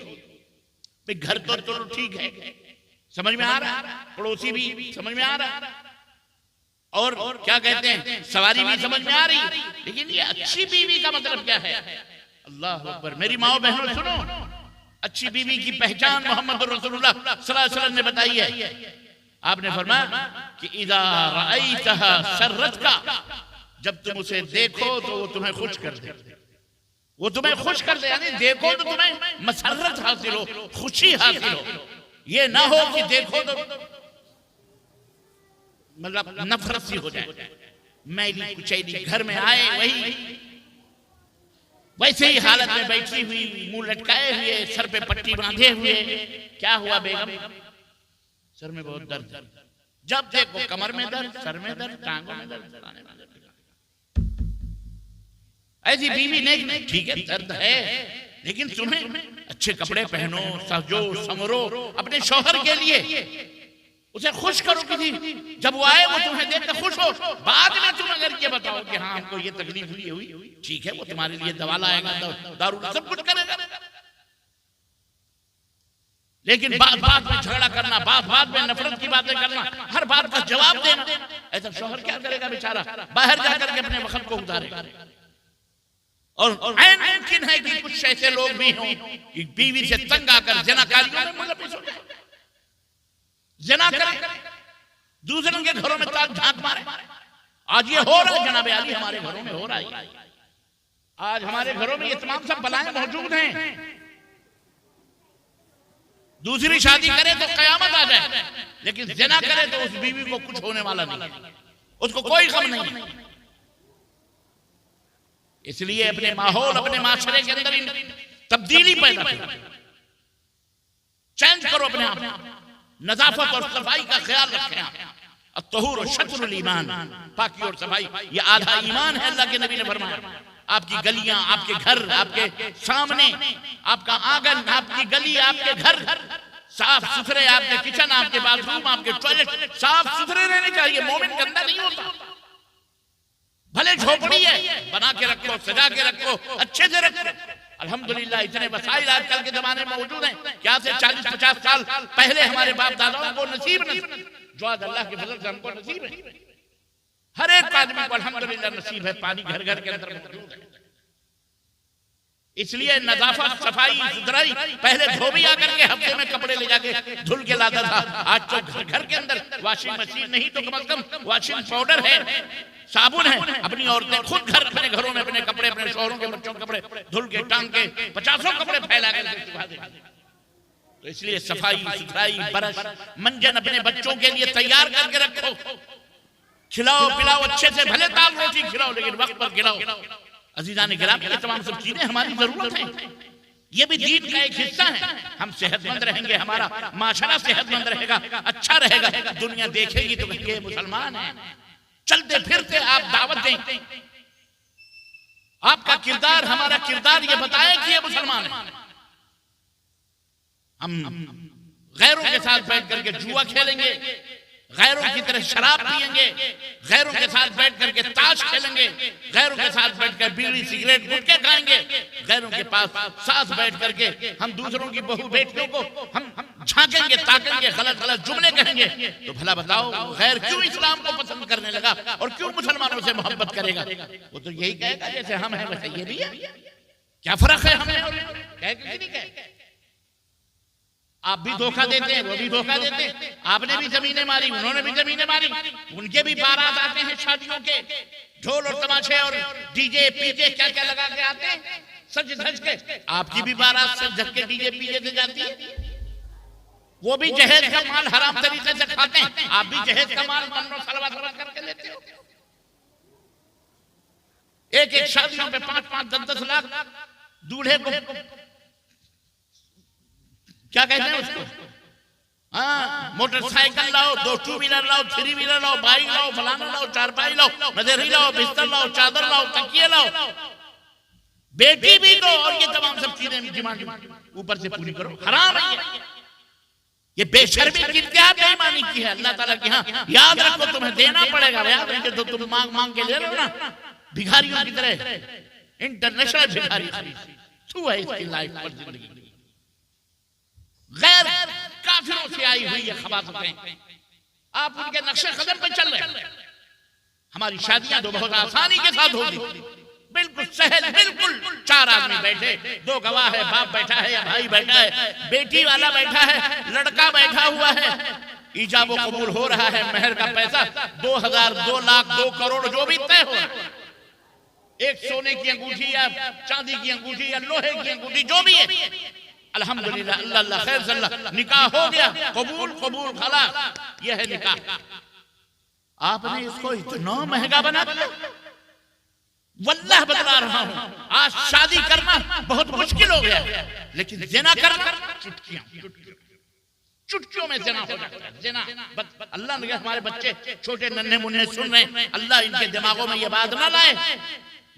भाई घर तो ठीक है, समझ में आ रहा, पड़ोसी भी समझ में आ रहा, और क्या कहते हैं, सवारी भी समझ में आ रही, लेकिन ये अच्छी बीवी का मतलब क्या है? अल्लाह अकबर। मेरी माओ बहनों सुनो, अच्छी बीवी की पहचान मोहम्मद रसूलुल्लाह सल्लल्लाहु अलैहि वसल्लम ने बताई है। आपने फरमाया कि इज़ा रअयतहा सर्रतका, जब तुम उसे देखो तो वो तुम्हें खुश कर दे, वो तुम्हें खुश कर दे, यानी देखो तो तुम्हें मसर्रत हासिल हो, खुशी हासिल हो। ये ना हो कि देखो तो मतलब नफरत सी हो जाए, मैली कुचैली, घर में आए वैसे ही हालत में बैठी हुई, मुंह लटकाए हुए, सर पे पट्टी बांधे हुए, क्या हुआ बेगम? सर में बहुत दर्द, जब देखो कमर में दर्द, सर में दर्द, टांगों में दर्द, ऐसी बीवी नहीं। ठीक है, दर्द है, लेकिन तुम्हें अच्छे कपड़े पहनो, सजो संवरो, अपने शौहर के लिए उसे खुश करो। किसी जब वो आए वो तुम्हें देखकर खुश हो, बाद में तुम अगर ये बताओ कि हाँ हमको ये तकलीफ हुई, ठीक है, वो तुम्हारे लिए दवा लाएगा, दारू सब कुछ करेगा, लेकिन बात में झगड़ा करना, बात में नफरत की बातें करना, हर बात का जवाब देना, ऐसा शौहर क्या करेगा बेचारा? बाहर जाकर के अपने वक्त को गुजारेगा। और मुमकिन है कि कुछ ऐसे लोग भी हों कि बीवी से तंग आकर जनाकारियों में मुलविस हो जाए, जना करे, दूसरों के घरों में ताक झांक मारे। आज ये हो रहा है जनाब अली, हमारे घरों में हो रहा है। आज हमारे घरों में ये तमाम सब बलाएं मौजूद हैं। दूसरी शादी करे तो कयामत आ जाए, लेकिन ज़िना करे तो उस बीवी को कुछ होने वाला नहीं, उसको कोई गम नहीं। इसलिए अपने माहौल, अपने माशरे के अंदर तब्दीली पैदा करो, चेंज करो अपने आप, नजाफत और सफाई का ख्याल रखें आप। अत्तहूर और शत्रुल ईमान, पाकी और सफाई ये आधा ईमान है। अल्लाह के नबी ने फरमाया आपकी गलियां, आपके घर, आपके सामने, आपका आंगन, आपकी गली, आपके घर साफ सुथरे, आपके किचन, आपके बाथरूम, आपके टॉयलेट साफ सुथरे रहने चाहिए। मोमिन गंदा नहीं होता, भले झोपड़ी है बना के रखो, सजा के रखो, अच्छे से रखो। अल्हम्दुलिल्लाह इतने वसाइल आजकल के जमाने में मौजूद हैं, क्या से 40-50 साल पहले हमारे बाप दादाओं को नसीब नहीं, जो आज अल्लाह के फजल से हमको नसीब है। हर एक आदमी को अल्हम्दुलिल्लाह नसीब है, पानी घर घर के अंदर मौजूद है। इसलिए नजाफत, सफाई, सुथराई, पहले धोबी आकर के हफ्ते में कपड़े ले जाके धुल के लाता था। आज तो घर के अंदर वॉशिंग मशीन नहीं तो कम से कम वॉशिंग पाउडर है, साबुन है। अपनी औरतें खुद घर, अपने घरों में अपने कपड़े, अपने शौहरों के, बच्चों के कपड़े धुल के, टांग के 50 कपड़े फैला के सुखा देते। तो इसलिए सफाई, सुथराई, बरस, मंजन अपने बच्चों के लिए तैयार करके रखो, खिलाओ पिलाओ अच्छे से, भले दाल रोटी खिलाओ लेकिन वक्त पर खिलाओ। अजीजान गिराम, ये तमाम सब चीजें हमारी जरूरत है, ये भी दीन का एक हिस्सा है। हम सेहतमंद रहेंगे, हमारा माशरा सेहतमंद रहेगा, अच्छा रहेगा, दुनिया देखेगी तो कहेंगे मुसलमान है। चलते फिरते आप दावत दें, आपका किरदार, हमारा किरदार ये बताए कि ये मुसलमान है। हम गैरों के साथ बैठ करके जुआ खेलेंगे, गैरों की तरह शराब पिएंगे, गैरों के साथ बैठ करके ताश खेलेंगे, गैरों के साथ बैठ कर बीड़ी सिगरेट गुटखे खाएंगे, गैरों के पास साथ बैठ करके हम दूसरों की बहू बेटियों को हम झांकेंगे, ताकेंगे, गलत गलत जुमले कहेंगे। तो भला बताओ गैर क्यों इस्लाम को पसंद करने लगा और क्यों मुसलमानों से मोहब्बत करेगा? वो तो यही कहेगा जैसे हम हैं वैसे ये भी है, क्या फर्क है हमें और नहीं कहे। आप भी धोखा देते हैं, वो भी धोखा देते हैं। आपने भी जमीनें मारी, उन्होंने भी जमीनें मारी, उनके भी बारात आते हैं शादियों के, ढोल और तमाशे और डीजे पीजे क्या क्या लगा के आते हैं सज धज के। आपकी भी बारात सज धज के डीजे पीजे से जाती है। वो भी जहेज का माल हराम तरीके से खाते हैं, आप भी जहेज का माल मन्नो सलवा सलवा करके लेते हो। एक एक शादियों पे 5-5, 10-10 लाख दूल्हे को क्या कहते हैं उसको, हाँ, मोटरसाइकिल लाओ, 2 टू व्हीलर लाओ, 3 व्हीलर लाओ, बाइक लाओ, फलाना लाओ, चारपाई लाओ, नजरी लाओ, बिस्तर लाओ, चादर लाओ, तकिए लाओ, बेटी भी दो और ये तमाम सब चीजें डिमांड ऊपर से पूरी करो। हराम है ये बेशर्मी की क्या बेईमानी की है अल्लाह ताला की। हाँ याद रखो तुम्हें देना पड़ेगा, याद रखो तो तुम मांग मांग के ले रहे हो ना भिखारियों की तरह, इंटरनेशनल भिखारी छू है इसकी लाइफ पर जिंदगी। गैर काफिरों से आई हुई ये खबासतें, आप उनके नक्शे कदम पे चल रहे हैं। हमारी शादियां तो बहुत आसानी के साथ होगी, बिल्कुल सहज, बिल्कुल 4 आदमी बैठे, 2 गवाह है, बाप बैठा है या भाई बैठा है, बेटी वाला बैठा है, लड़का बैठा हुआ है, ईजाब कबूल हो रहा है, मेहर का पैसा 2000, 2 लाख, 2 करोड़ जो भी तय हो, एक सोने की अंगूठी या चांदी की अंगूठी या लोहे की अंगूठी जो भी है, अल्हम्दुलिल्लाह अल्लाह अल्लाह खैर सल्लाह, निकाह हो गया, कबूल कबूल खलास, यह है निकाह। आपने इसको इतना महंगा बना दिया, वल्लाह बतला रहा हूं, आज शादी करना बहुत मुश्किल हो गया, लेकिन ज़िना करना चुटकियों में ज़िना हो जाता है। ज़िना अल्लाह ने हमारे बच्चे छोटे नन्हे मुन्ने सुन रहे हैं, अल्लाह इनके दिमागों में ये बात ना लाए।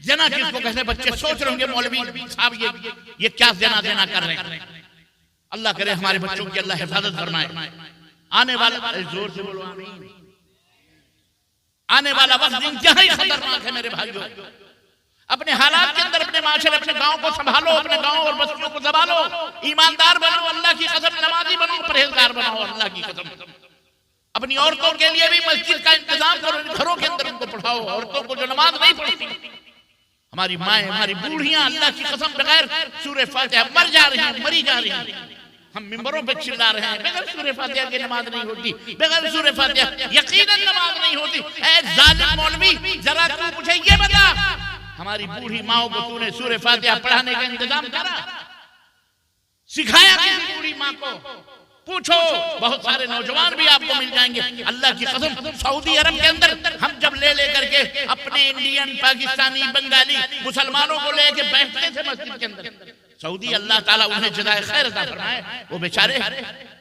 ज़िना किसको कहते, बच्चे सोच रहे होंगे मौलवी साहब ये क्या ज़िना कर रहे हैं। अल्लाह करे हमारे बच्चों की अल्लाह हिफाजत फरमाए। आने वाला, जोर से बोलो आमीन, आने वाला वक्त इंतहाई खतरनाक है मेरे भाइयों। अपने हालात के अंदर अपने माशरे, अपने गांव को संभालो, अपने गांव और बस्तियों को संभालो, ईमानदार बनो, अल्लाह की कसम नमाजी बनो, परहेजगार बनो, अल्लाह की कसम। अपनी औरतों के लिए भी मस्जिद का इंतजाम करो, घरों के अंदर उनको पढ़ाओ। औरतों को जो नमाज नहीं पढ़ती, हमारी माएँ, हमारी बूढ़ियां अल्लाह की कसम बगैर सूरह फातिहा मर जा रही हैं, मरी जा रही हैं। हम मिंबरों पे चिल्ला रहे हैं बगैर सूरह फातिहा की नमाज नहीं होती, बगैर सूरह फातिहा यकीनन नमाज नहीं होती। ऐ जालिम मौलवी, जरा तू मुझे ये बता, हमारी बूढ़ी माओ को तूने सूरह फातिहा पढ़ाने का इंतजाम करा? सिखाया किसी बूढ़ी माँ को? पूछो, बहुत सारे नौजवान भी आपको मिल जाएंगे। अल्लाह की कसम, सऊदी अरब के अंदर हम जब ले करके अपने इंडियन, पाकिस्तानी, बंगाली मुसलमानों को लेके बैठते थे मस्जिद के अंदर, सऊदी अल्लाह ताला उन्हें जज़ाए खैर अता फरमाए, वो बेचारे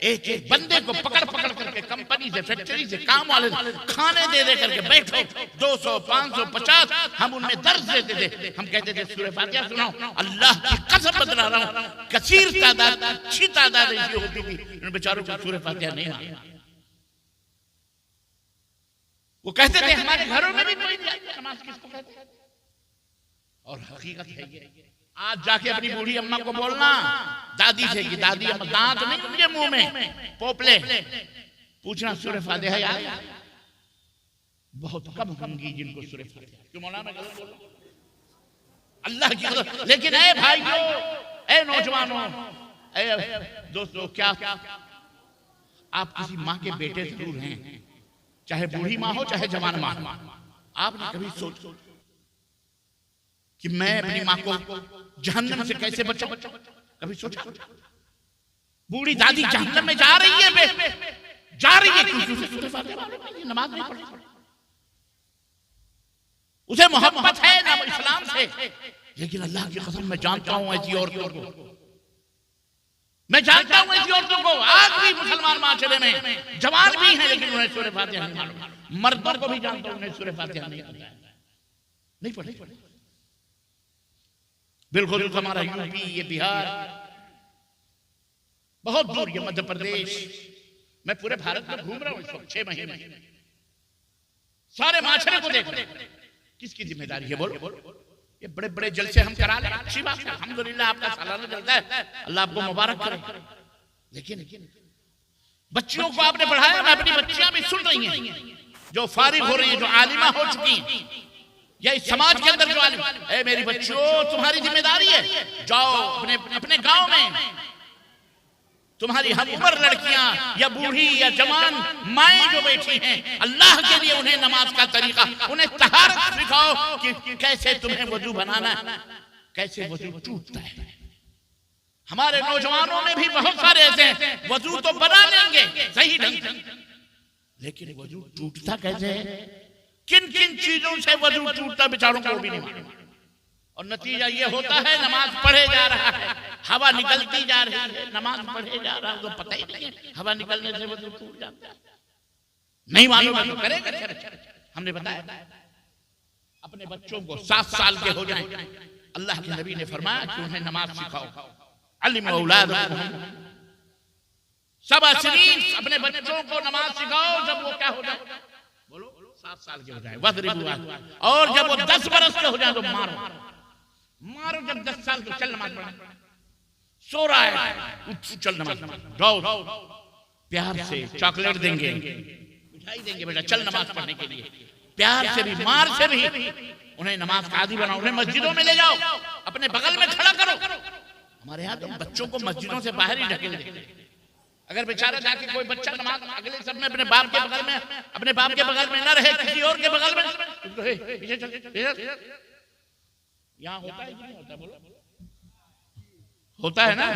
एक एक बंदे को पकड़ पकड़ करके कंपनी से, फैक्ट्री से, काम वाले खाने दे करके बैठो, 200, 500, 50 हम उनमें दर्ज देते थे। हम कहते थे सूरह फातिहा सुनाओ। अल्लाह की कसम बता रहा हूँ, कसीर तादाद, अच्छी तादाद ऐसी होती थी, उन बेचारों को सूरह फातिहा नहीं आती। वो कहते थे हमारे घरों में भी कोई नमाज किसको कहते हैं, और हकीकत है ये। आज जाके अपनी बूढ़ी अम्मा को बोलना, दादी से कि दादी अम्मा, दांत नहीं उनके मुंह में, पोपले, पूछना सूरह फातिहा याद है? बहुत कम होंगी जिनको सूरह फातिहा। क्यों मौलाना मैं गलत बोल रहा हूं? अल्लाह की कसम। लेकिन ऐ भाइयों, ऐ नौजवानों, ऐ दोस्तों, क्या आप किसी माँ के बेटे जरूर हैं, चाहे बूढ़ी माँ हो चाहे जवान माँ। आपने कभी सोचा कि मैं अपनी माँ को जहन्नम से कैसे बचाऊं? कभी सोचा? बूढ़ी दादी जहन्नम में जा रही है, जा रही है क्योंकि उसे नमाज नहीं पढ़ी, उसे मोहब्बत है ना इस्लाम से। लेकिन अल्लाह की कसम मैं जानता हूं ऐसी औरतों को, मैं जानता हूं ऐसी औरतों को, आज भी मुसलमान माशरे में जवान भी हैं लेकिन उन्हें सूरह फातिहा नहीं मालूम। मर्दों को भी जानता हूं उन्हें सूरह फातिहा नहीं आता है, नहीं पढ़ी। बिल्कुल हमारा यूपी, ये बिहार, बहुत दूर ये मध्य प्रदेश, मैं पूरे भारत में घूम रहा हूं इस वक्त 6 महीने, सारे माशरे को देख रहे हैं। किसकी जिम्मेदारी है बोल? ये बड़े बड़े जलसे हम करा लें, अच्छी बात है, अल्हम्दुलिल्लाह आपका सालाना चलता है, अल्लाह आपको मुबारक करे। लेकिन बच्चियों को आपने पढ़ाया, मैं अपनी बच्चियां भी सुन रही हैं जो फारिग हो रही हैं, जो आलिमा हो चुकी हैं, या इस समाज के अंदर जो आलिम, ए मेरी बच्चियों तुम्हारी जिम्मेदारी है, जाओ अपने गांव में तुम्हारी हम उम्र लड़कियां या बूढ़ी या जवान माएं जो बैठी हैं, अल्लाह के लिए उन्हें नमाज का तरीका, उन्हें तहारत सिखाओ कि कैसे तुम्हें वजू बनाना, कैसे वजू टूटता है। हमारे नौजवानों में भी बहुत सारे ऐसे हैं, वजू तो बना लेंगे सही ढंग से, लेकिन वजू टूटता कैसे है, किन किन चीजों से वजू टूटता बेचारों को भी नहीं मालूम। और नतीजा ये होता है नमाज पढ़े जा रहा है, हवा निकलती जा रही है, नमाज पढ़े जा रहा है तो पता ही नहीं है हवा निकलने से वजू टूट जाता है, नहीं मालूम है तो करेगा। हमने बताया अपने बच्चों को 7 साल के हो जाएं, अल्लाह के नबी ने फरमाया कि उन्हें नमाज सिखाओ, अल्लिमू औलादकुम सबअ सिनीन, अपने बच्चों को नमाज सिखाओ जब वो क्या हो जाए, बोलो 7 साल के हो जाए, वज़रिबू, और जब वो 10 बरस के हो जाए तो मारो। जब 10 साल के, चल नमाज पढ़, सो रहा है उठ चल नमाज, जाओ प्यार से चॉकलेट देंगे, मिठाई देंगे, बेटा चल नमाज पढ़ने के लिए, प्यार से भी मार से भी उन्हें नमाज का आदी बनाओ, उन्हें मस्जिदों में ले जाओ, अपने बगल में खड़ा करो। हमारे यहाँ तो बच्चों को मस्जिदों से बाहर ही ढकेल देते। अगर बेचारा जाके कोई बच्चा नमाज अगले सब में अपने बाप के बगल में, अपने बाप के बगल में न रहे, किसी और के बगल में, तो पीछे चल, यहाँ होता है कि नहीं होता, बोलो होता है ना।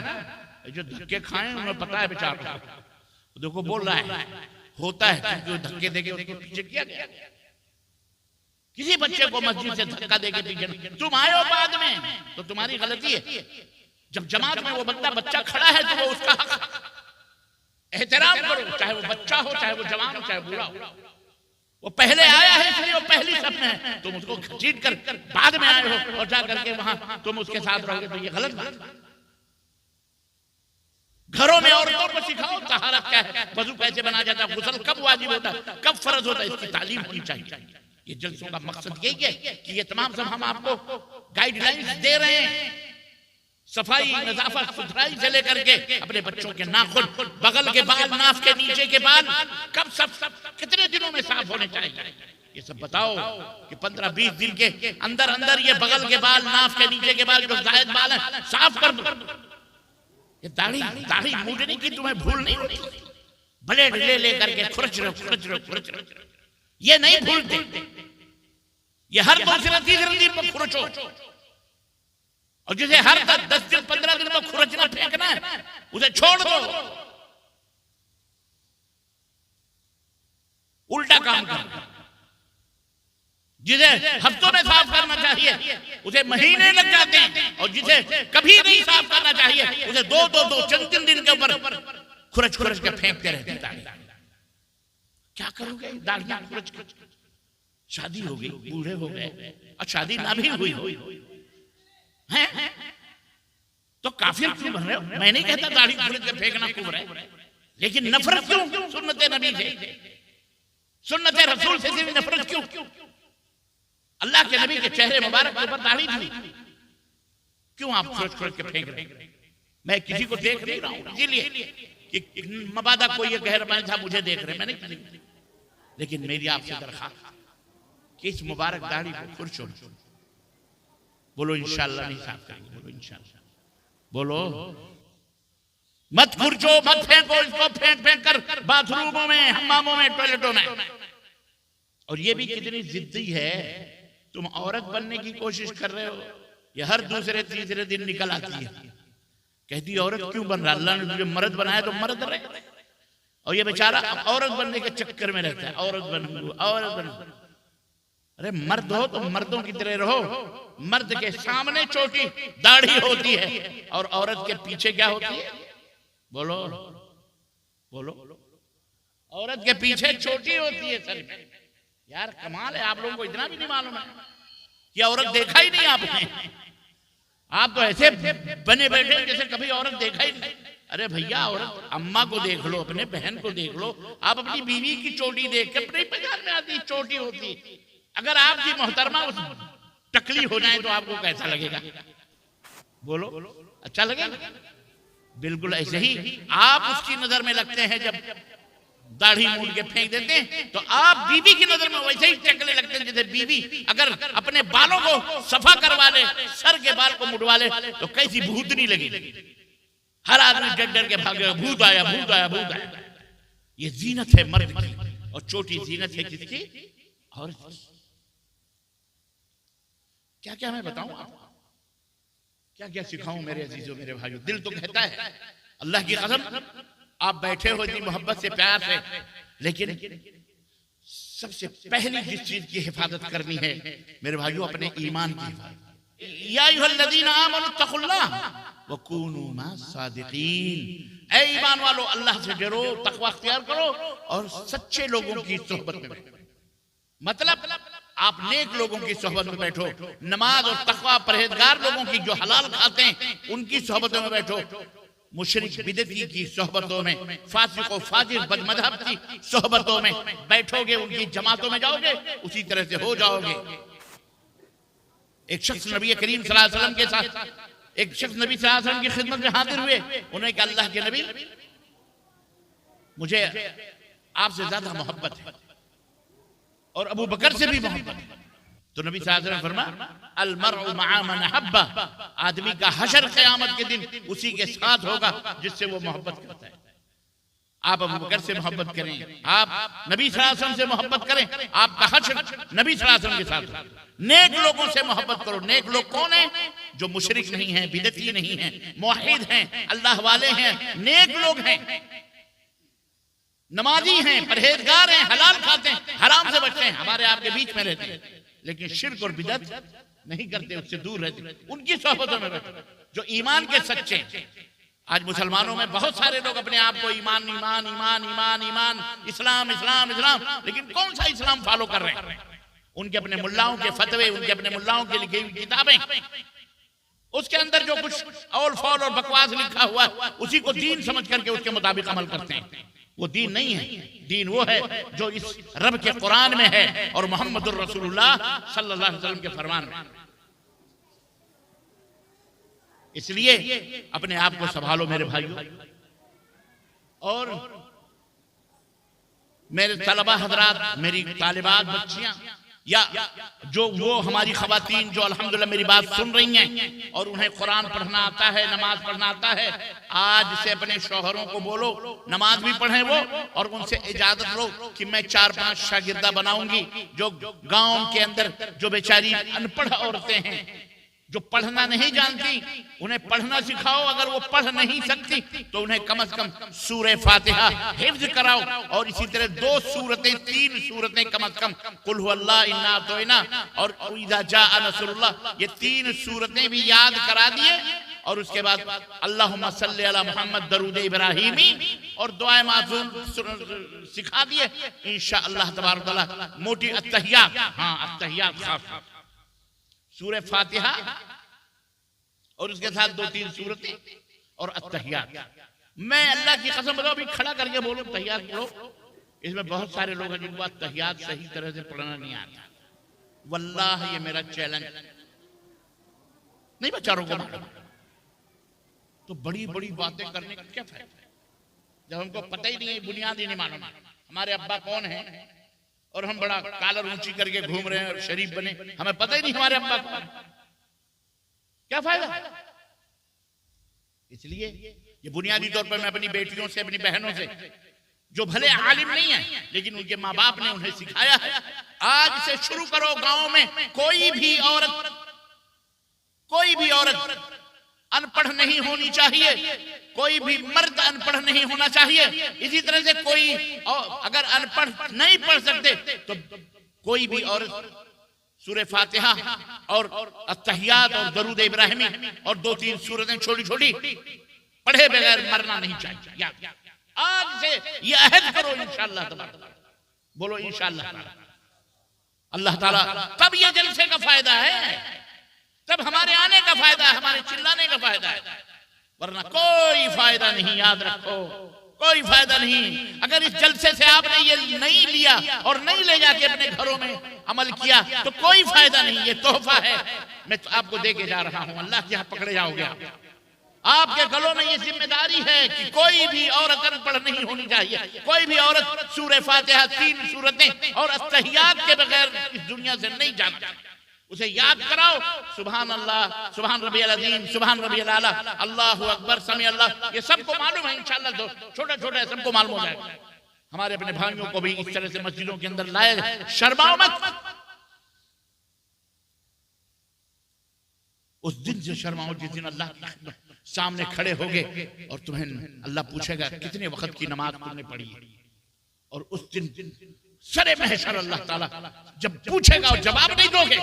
जो धक्के खाए उन्हें पता है बेचारा, देखो बोल रहा है होता है, क्योंकि धक्के देके उसको पीछे किया गया। किसी बच्चे को मस्जिद से धक्का देके पीछे, तुम आए हो बाद में तो तुम्हारी गलती है। जब जमात में वो बंदा बच्चा खड़ा है तो वो उसका हक एहतराम करो, चाहे वो बच्चा हो, चाहे वो जवान हो, चाहे बूढ़ा हो। वो पहले आया है इसलिए वो पहली सब में है, तुम उसको घसीट कर बाद में आए हो और जा करके वहां तुम उसके साथ रहोगे तो ये गलत बात है। घरों में औरतों को सिखाओ तहारत क्या है, वजू कैसे बनाया जाता है, गुस्ल कब वाजिब होता है, कब फर्ज होता है, इसकी तालीम होनी चाहिए। ये जलसों का मकसद यही है कि ये तमाम सब हम आपको गाइडलाइंस दे रहे हैं, सफाई, नजाफत, सुथराई से लेकर के अपने बच्चों के नाखून, बगल के बाल, नाफ के नीचे के बाल कब सब कितने दिनों में साफ होने चाहिए, ये सब बताओ कि 15-20 दिन के अंदर अंदर ये बगल के बाल, नाफ के नीचे के बाल जो जायद बाल है साफ कर दो। ये दाढ़ी मूडने की तुम्हें भूल नहीं होती, ब्लेड ले करके खुरच रहो, ये नहीं भूलते, ये हर 2-3 दिन पर खुरचो। और जिसे हर 10 दिन 15 दिन में खुरचना फेंकना है उसे छोड़ दो, उल्टा काम कर। जिसे हफ्तों में साफ करना चाहिए उसे महीने लग जाते हैं, और जिसे कभी नहीं साफ करना चाहिए उसे दो तीन दिन के ऊपर खुरच खुरच के फेंकते रहते हैं। क्या करोगे दाढ़ियां खुरच खुरच? शादी हो गई, बूढ़े हो गए, और शादी ना भी हुई है तो काफिर क्यों बन रहे हो? मैं नहीं कहता दाढ़ी खुरच के फेंकना कुफ्र है, लेकिन नफरत क्यों सुन्नत नबी से, सुन्नत रसूल से नफरत क्यों? अल्लाह के नबी के चेहरे मुबारक के ऊपर दाढ़ी थी, क्यों आप खुरच खुरच के फेंक रहे हैं? मैं किसी को देख नहीं रहा हूं इसीलिए कि मबादा कोई ये कह रहा था मुझे देख रहे, मैंने किसी, लेकिन मेरी आपसे दरखास्त कि इस मुबारक दाढ़ी को खुरचो। बोलो इंशाअल्लाह नहीं साफ करेंगे, बोलो इंशाअल्लाह, बोलो मत खुरचो, मत फेंको इसको, फेंक फेंक कर बाथरूमों में, हम्मामों में, टॉयलेटों में। और ये भी कितनी जिद्दी है, तुम औरत बनने की कोशिश कर रहे हो, ये हर दूसरे तीसरे दिन निकल आती है, कहती औरत क्यों बन रहा, अल्लाह ने तुझे मर्द बनाया तो मर्द रहे। और ये बेचारा औरत बनने के चक्कर में रहता है, औरत बनूंगा, औरत बनूंगा। अरे मर्द हो तो मर्दों की तरह रहो, मर्द के सामने छोटी दाढ़ी होती है और औरत के पीछे क्या होती है? बोलो बोलो, औरत के पीछे छोटी होती है सर। यार कमाल है, आप लोगों को इतना भी नहीं मालूम है कि औरत देखा ही नहीं आपने? आप तो ऐसे बने बैठे जैसे कभी औरत देखा ही नहीं। अरे भैया, औरत अम्मा को देख लो, अपने बहन को देख लो, आप अपनी बीवी की चोटी देख के अपने पहचान में आती चोटी होती। अगर आपकी मोहतरमा उस टकली हो जाए तो आपको कैसा लगेगा? बोलो, अच्छा लगेगा? बिल्कुल ऐसे ही आप उसकी नजर में लगते हैं जब दाढ़ी मूड के फेंक देते हैं, तो आप बीवी की नजर में वैसे ही टकले लगते हैं जैसे बीवी अगर अपने बालों को सफा करवा ले, सर के बाल को मुड़वा ले तो कैसी भूतनी लगेगी। हर आदमी डर डर के भागेगा, भूत आया, भूत आया, भूत आया। ये जीनत है मर्द की, और छोटी जीनत है किसकी? और क्या क्या मैं बताऊं आपको, क्या क्या सिखाऊं मेरे अजीजों, मेरे भाइयों। दिल तो कहता है अल्लाह की कसम, आप बैठे हो इतनी मोहब्बत से, प्यार से, लेकिन सबसे पहली जिस चीज की हिफाजत करनी है मेरे भाइयों, अपने ईमान की हिफाजत। या अय्युहल्लज़ीना आमनू तक़ुल्लाह व कूनू मस्सादिक़ीन, ऐ ईमान वालो अल्लाह से डरो, तक़वा अख्तियार करो और सच्चे लोगों की सोहबत में बैठो। मतलब आप नेक लोगों की सोहबत में बैठो, नमाज और तक़वा परहेजगार लोगों की जो हलाल खाते हैं उनकी सोहबतों में बैठो। मुशरिक बिदती की सोहबतों में, फासिक और फाजिर बदमज़हब की सोहबतों में बैठोगे, उनकी जमातों में जाओगे, उसी तरह से हो जाओगे। एक शख्स नबी करीम सल्लल्लाहु अलैहि वसल्लम के साथ, एक शख्स नबी सल्लल्लाहु अलैहि वसल्लम की खिदमत में हाजिर हुए। उन्होंने कहा अल्लाह के नबी, मुझे आपसे ज्यादा मोहब्बत है और अबू बकर से भी मोहब्बत है। तो नबी सल्लल्लाहु अलैहि वसल्लम फरमाया अल मर्उ मअ मन अहब्बा, आदमी का हशर क़यामत के दिन उसी के साथ होगा जिससे वो मोहब्बत करता है। आप अबू बकर से मोहब्बत करें, आप नबी सल्लल्लाहु अलैहि वसल्लम से मोहब्बत करें, आपका हशर नबी सल्लल्लाहु अलैहि वसल्लम के साथ। नेक लोगों से मोहब्बत करो। नेक लोग कौन है? जो मुशरिक नहीं है, बिदती नहीं है, मुवहिद हैं, अल्लाह वाले हैं, नेक लोग हैं, नमाजी हैं, परहेजगार हैं, हलाल खाते हैं, हराम से बचते हैं, हमारे आपके बीच में रहते हैं, लेकिन शिर्क और बिदत नहीं करते, उससे दूर रहते, उनकी सोहबतों में रहते जो ईमान के सच्चे हैं। आज मुसलमानों में बहुत सारे लोग अपने आप को ईमान ईमान ईमान ईमान ईमान इस्लाम इस्लाम इस्लाम, लेकिन कौन सा इस्लाम फॉलो कर रहे हैं? उनके अपने मुल्लाओं के फतवे, उनके अपने मुल्लाओं की लिखी हुई किताबें, उसके अंदर जो कुछ औल फौल और बकवास लिखा हुआ उसी को दीन समझ करके उसके मुताबिक अमल करते हैं। वो दीन नहीं है। दीन वो है जो इस रब के कुरान में है और मोहम्मदुर रसूलुल्लाह सल्लल्लाहु अलैहि वसल्लम के फरमान में। इसलिए अपने आप को संभालो मेरे भाइयों। और मेरे तलबा हजरात, मेरी तालिबात बच्चियां, या जो वो हमारी खवातीन जो अल्हम्दुलिल्लाह मेरी बात सुन रही हैं और उन्हें कुरान पढ़ना आता है, नमाज पढ़ना आता है, आज से अपने शौहरों को बोलो नमाज भी पढ़ें वो, और उनसे इजाजत लो कि मैं 4-5 शागिर्दा बनाऊंगी जो गांव के अंदर जो बेचारी अनपढ़ औरतें हैं, जो पढ़ना नहीं जानती उन्हें पढ़ना सिखाओ, अगर वो पढ़ नहीं सकती तो उन्हें कम से कम सूरह फातिहा हिफ्ज कराओ, और इसी तरह 2 सूरतें 3 सूरतें कम से कम कुल हुवल्लाह इन्ना अतौइना और इज़ा जाअ नसरुल्लाह, ये 3 सूरतें भी याद करा दिए। और उसके बाद अल्लाहुम्मा सल्ली अला मोहम्मद दरूद इब्राहिमी और दुआ मासूम सिखा दिए। इंशाअल्लाह तबारक व तआला मोटी अत्तहियात, हाँ अत्तहियात खास सूरह फातिहा और उसके साथ 2-3 सूरतें और अत्तहियात। मैं अल्लाह की कसम बताऊं, अभी खड़ा करके बोलो तहियात पढ़ो, इसमें बहुत सारे लोग हैं जिनको अत्तहियात सही तरह से पढ़ना नहीं आता। वल्लाह ये मेरा चैलेंज नहीं बेचारों को मालूम, तो बड़ी बड़ी बातें करने का क्या फायदा जब हमको पता ही नहीं है, बुनियाद ही नहीं मालूम हमारे अब्बा कौन है, और हम बड़ा कालर ऊंची करके घूम रहे हैं और शरीफ बने, हमें पता ही नहीं हमारे अब्बा कौन है, क्या फायदा। इसलिए ये बुनियादी तौर पर मैं अपनी बेटियों से, अपनी बहनों से, जो भले आलिम नहीं है लेकिन उनके माँ बाप ने उन्हें सिखाया है, आज से शुरू करो। गांव में कोई भी औरत अनपढ़ नहीं होनी चाहिए, कोई भी मर्द अनपढ़ नहीं होना चाहिए। इसी तरह से कोई अगर अनपढ़ नहीं पढ़ सकते तो कोई भी औरत सूरह फातिहा और अत्तहियात और दरूद इब्राहिमी और 2-3 सूरतें छोटी छोटी पढ़े बगैर मरना नहीं चाहिए। आज से ये अहद करो इंशाअल्लाह तबारक, बोलो इंशाअल्लाह। अल्लाह ताला तब ये जलसे का फायदा है, तब हमारे आने का फायदा है, हमारे चिल्लाने का फायदा है, वरना कोई फायदा नहीं। याद रखो, कोई फायदा नहीं। अगर इस जलसे से आपने ये नहीं लिया और नहीं ले जाके अपने घरों में अमल किया तो कोई फायदा नहीं। ये तोहफा है, मैं तो आपको दे के जा रहा हूं, अल्लाह के यहाँ पकड़े जाओगे। आपके गलों में ये जिम्मेदारी है कि कोई भी औरत अनपढ़ नहीं होनी चाहिए। कोई भी औरत सूरह फातिहा 3 सूरतें और अत्तहियात के बगैर इस दुनिया से नहीं जाना चाहिए। उसे याद कराओ, सुभान अल्लाह, सुभान रब्बियल अज़ीम, सुभान रब्बियल आला, अल्लाहु अकबर, समी अल्लाह, ये सबको मालूम है इंशाअल्लाह। छोटा छोटा है, सबको मालूम हो जाएगा। हमारे अपने भाइयों को भी इस तरह से मस्जिदों के अंदर लाए, शर्माओ मत। उस दिन से शर्माओ जिस दिन अल्लाह के सामने खड़े होगे और तुम्हें अल्लाह पूछेगा कितने वक्त की नमाज तुमने पढ़ी है, और उस दिन सरे महशर अल्लाह ताला जब पूछेगा और जवाब नहीं दोगे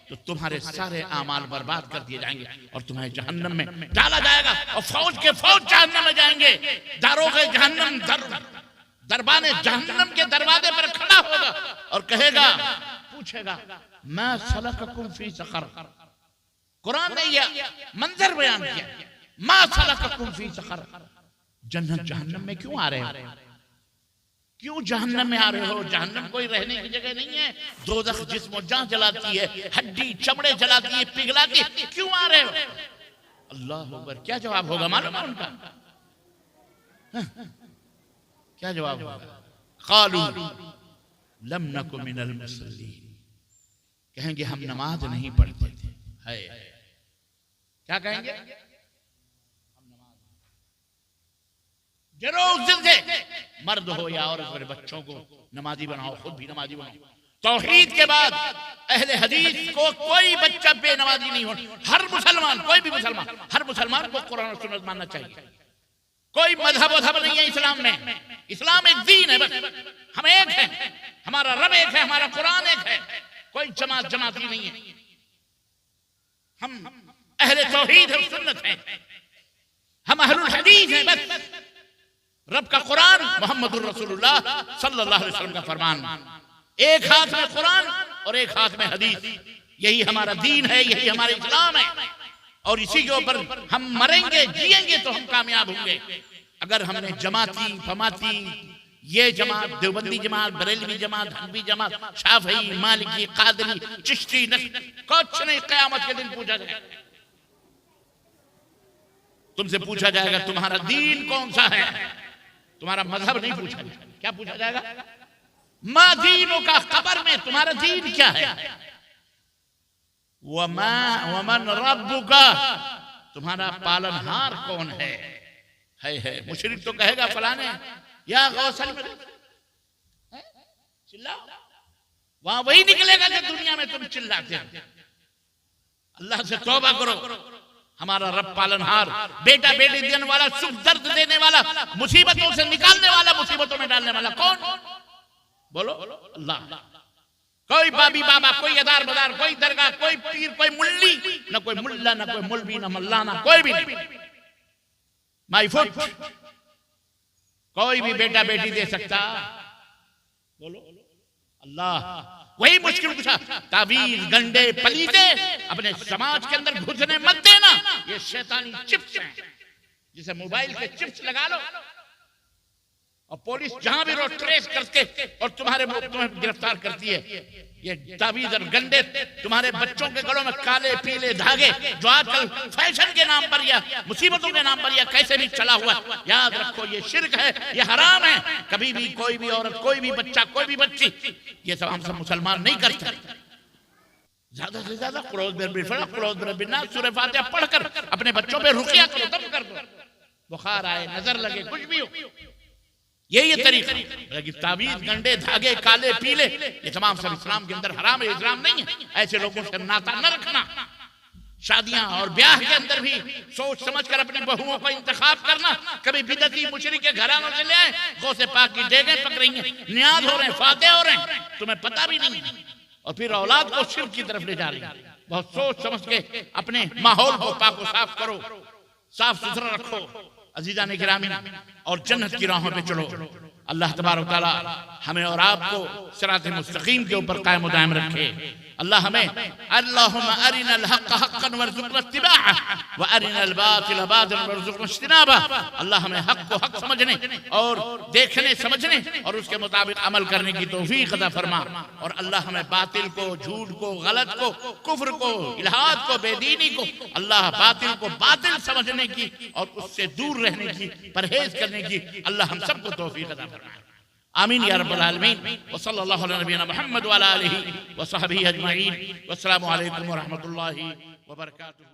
तो तुम्हारे सारे आमाल बर्बाद कर दिए जाएंगे और तुम्हें जहन्नम में डाला जाएगा, और फौज के फौज जहन्नम में जाएंगे। दारोगे जहन्नम, दरबाने जहन्नम के दरवाजे पर खड़ा होगा और कहेगा, पूछेगा, मा सलककुम फी सकर। कुरान ने यह मंजर बयान किया, मा सलककुम फी सकर, जन्नत जहन्नम में क्यों आ रहे हो, क्यों जहन्नम में आ रहे हो। जहन्नम कोई रहने की जगह नहीं है, दोज़ख जिस्म जान जलाती है, हड्डी चमड़े जलाती है, पिघलाती है, क्यों आ रहे हो। अल्लाह अकबर। क्या जवाब होगा मालूम है उनका? क्या जवाब होगा? क़ालू लम नकु मिनल मुसल्लीन, कहेंगे हम नमाज नहीं पढ़ते थे। है क्या कहेंगे? जरूर उस दिन से मर्द हो या औरत, मेरे बच्चों को नमाजी बनाओ, खुद भी नमाजी बनाओ। तौहीद के बाद अहले हदीस को कोई बच्चा बेनमाजी नहीं हो। हर मुसलमान, कोई भी मुसलमान, हर मुसलमान को कुरान और सुन्नत मानना चाहिए। कोई मजहब नहीं है इस्लाम में। इस्लाम एक दीन है, बस हम एक हैं, हमारा रब एक है, हमारा कुरान एक है, कोई जमाती नहीं है। हम अहले तौहीद और सुन्नत हैं, हम अहलुल हदीस हैं। बस रब का कुरान, मोहम्मदुर रसूलुल्लाह सल्लल्लाहु अलैहि वसल्लम का फरमान, एक हाथ में कुरान और एक हाथ में हदीस, यही हमारा दीन है, यही हमारा इस्लाम है, और इसी के ऊपर हम मरेंगे, जिएंगे तो हम कामयाब होंगे। अगर हमने जमाती फमाती, ये जमात, देवबंदी जमात, बरेलवी जमात, हनफी जमात, शाफई, मालिकी, कादरी, चिश्ती, कुछ नहीं, क़यामत के दिन पूछा जाएगा, तुमसे पूछा जाएगा तुम्हारा दीन कौन सा है, तुम्हारा मजहब नहीं पूछा जाएगा। क्या पूछा जाएगा? मा दीनों का, कब्र में तुम्हारा दीन क्या है। वमन रब्बुका, तुम्हारा पालनहार कौन है। मुशरिक तो कहेगा फलाने या गौसल में चिल्लाओ, वहां वही निकलेगा कि दुनिया में तुम चिल्लाते हो। अल्लाह से तौबा करो। हमारा रब पालनहार, बेटा बेटी देने वाला, सुख दर्द देने वाला, मुसीबतों से निकालने वाला, मुसीबतों में डालने वाला कौन? बोलो अल्लाह। कोई बाबी बाबा, कोई अदार बदार, कोई दरगाह, कोई पीर, कोई मुल्ली, न कोई मुल्ला, न कोई मुल्वी, न मल्लाना, कोई भी नहीं। माई फुट कोई भी बेटा बेटी दे सकता? बोलो अल्लाह। वही मुश्किल कुशा, तावीज, गंडे, पलीते अपने समाज के अंदर घुसने मत देना। ये शैतानी चिप्स हैं, जिसे मोबाइल के चिप्स लगा लो और पुलिस जहां भी रोड ट्रेस करके और तुम्हें गिरफ्तार करती है। ये तावीज और गंडे तुम्हारे बच्चों के गलों में काले पीले धागे, जो आजकल फैशन के नाम पर या मुसीबतों के नाम पर या कैसे भी चला हुआ, याद रखो ये शिर्क है, ये हराम है। कभी भी कोई भी औरत, कोई भी बच्चा, कोई भी बच्ची, ये सब हम सब मुसलमान नहीं करते। ज्यादा से ज्यादा सूरह फातिहा पढ़कर अपने बच्चों पे रुकिया करो, दम कर दो। बुखार आए, नजर लगे, कुछ भी हो, ये तरीका। लेकिन तावीज, गंडे, धागे, काले पीले, ये तमाम सब इस्लाम के अंदर हराम है, इस्लाम नहीं है। ऐसे लोगों से नाता न रखना। शादियां और ब्याह के अंदर भी सोच समझ कर अपनी बहुओं का इंतखाब करना। कभी बिदती मुशरिक के घरानों से ले आए, गौसे पाक की डेगें पक रही हैं, नियाज हो रहे हैं, फाते हो रहे हैं, तुम्हें पता भी नहीं, और फिर औलाद को शिर्क की तरफ ले जा रही है। बहुत सोच समझ के अपने माहौल को पाक साफ करो, साफ सुथरा रखो अजीजा ने गिरामी, और जन्नत की राहों पे चलो। अल्लाह तबारक तआला हमें और आपको सिरात मुस्तकीम के ऊपर कायम दायम रखे। अल्लाह हमें अल्लाहुम्मा अरिनल हक़्क़ हक़्क़न वरज़ुक़ना इत्तिबाअह व अरिनल बातिल बातिलन वरज़ुक़ना इज्तिनाबह। अल्लाह हमें हक़ को हक़ समझने और देखने समझने और उसके मुताबिक अमल करने की तौफीक अता फरमा, और अल्लाह हमें बातिल को, झूठ को, गलत को, कुफ्र को, इल्हाद को, बेदीनी को, अल्लाह बातिल को बातिल समझने की और उससे दूर रहने की, परहेज करने की अल्लाह हम सबको तौफीक अता फरमाए। आमीन या रब्बल आलमीन। व सल्लल्लाहु अला नबीना मुहम्मद व अला आलिहि व सहबिहि अजमईन। वस्सलामु अलैकुम व रहमतुल्लाहि व बरकातुहू।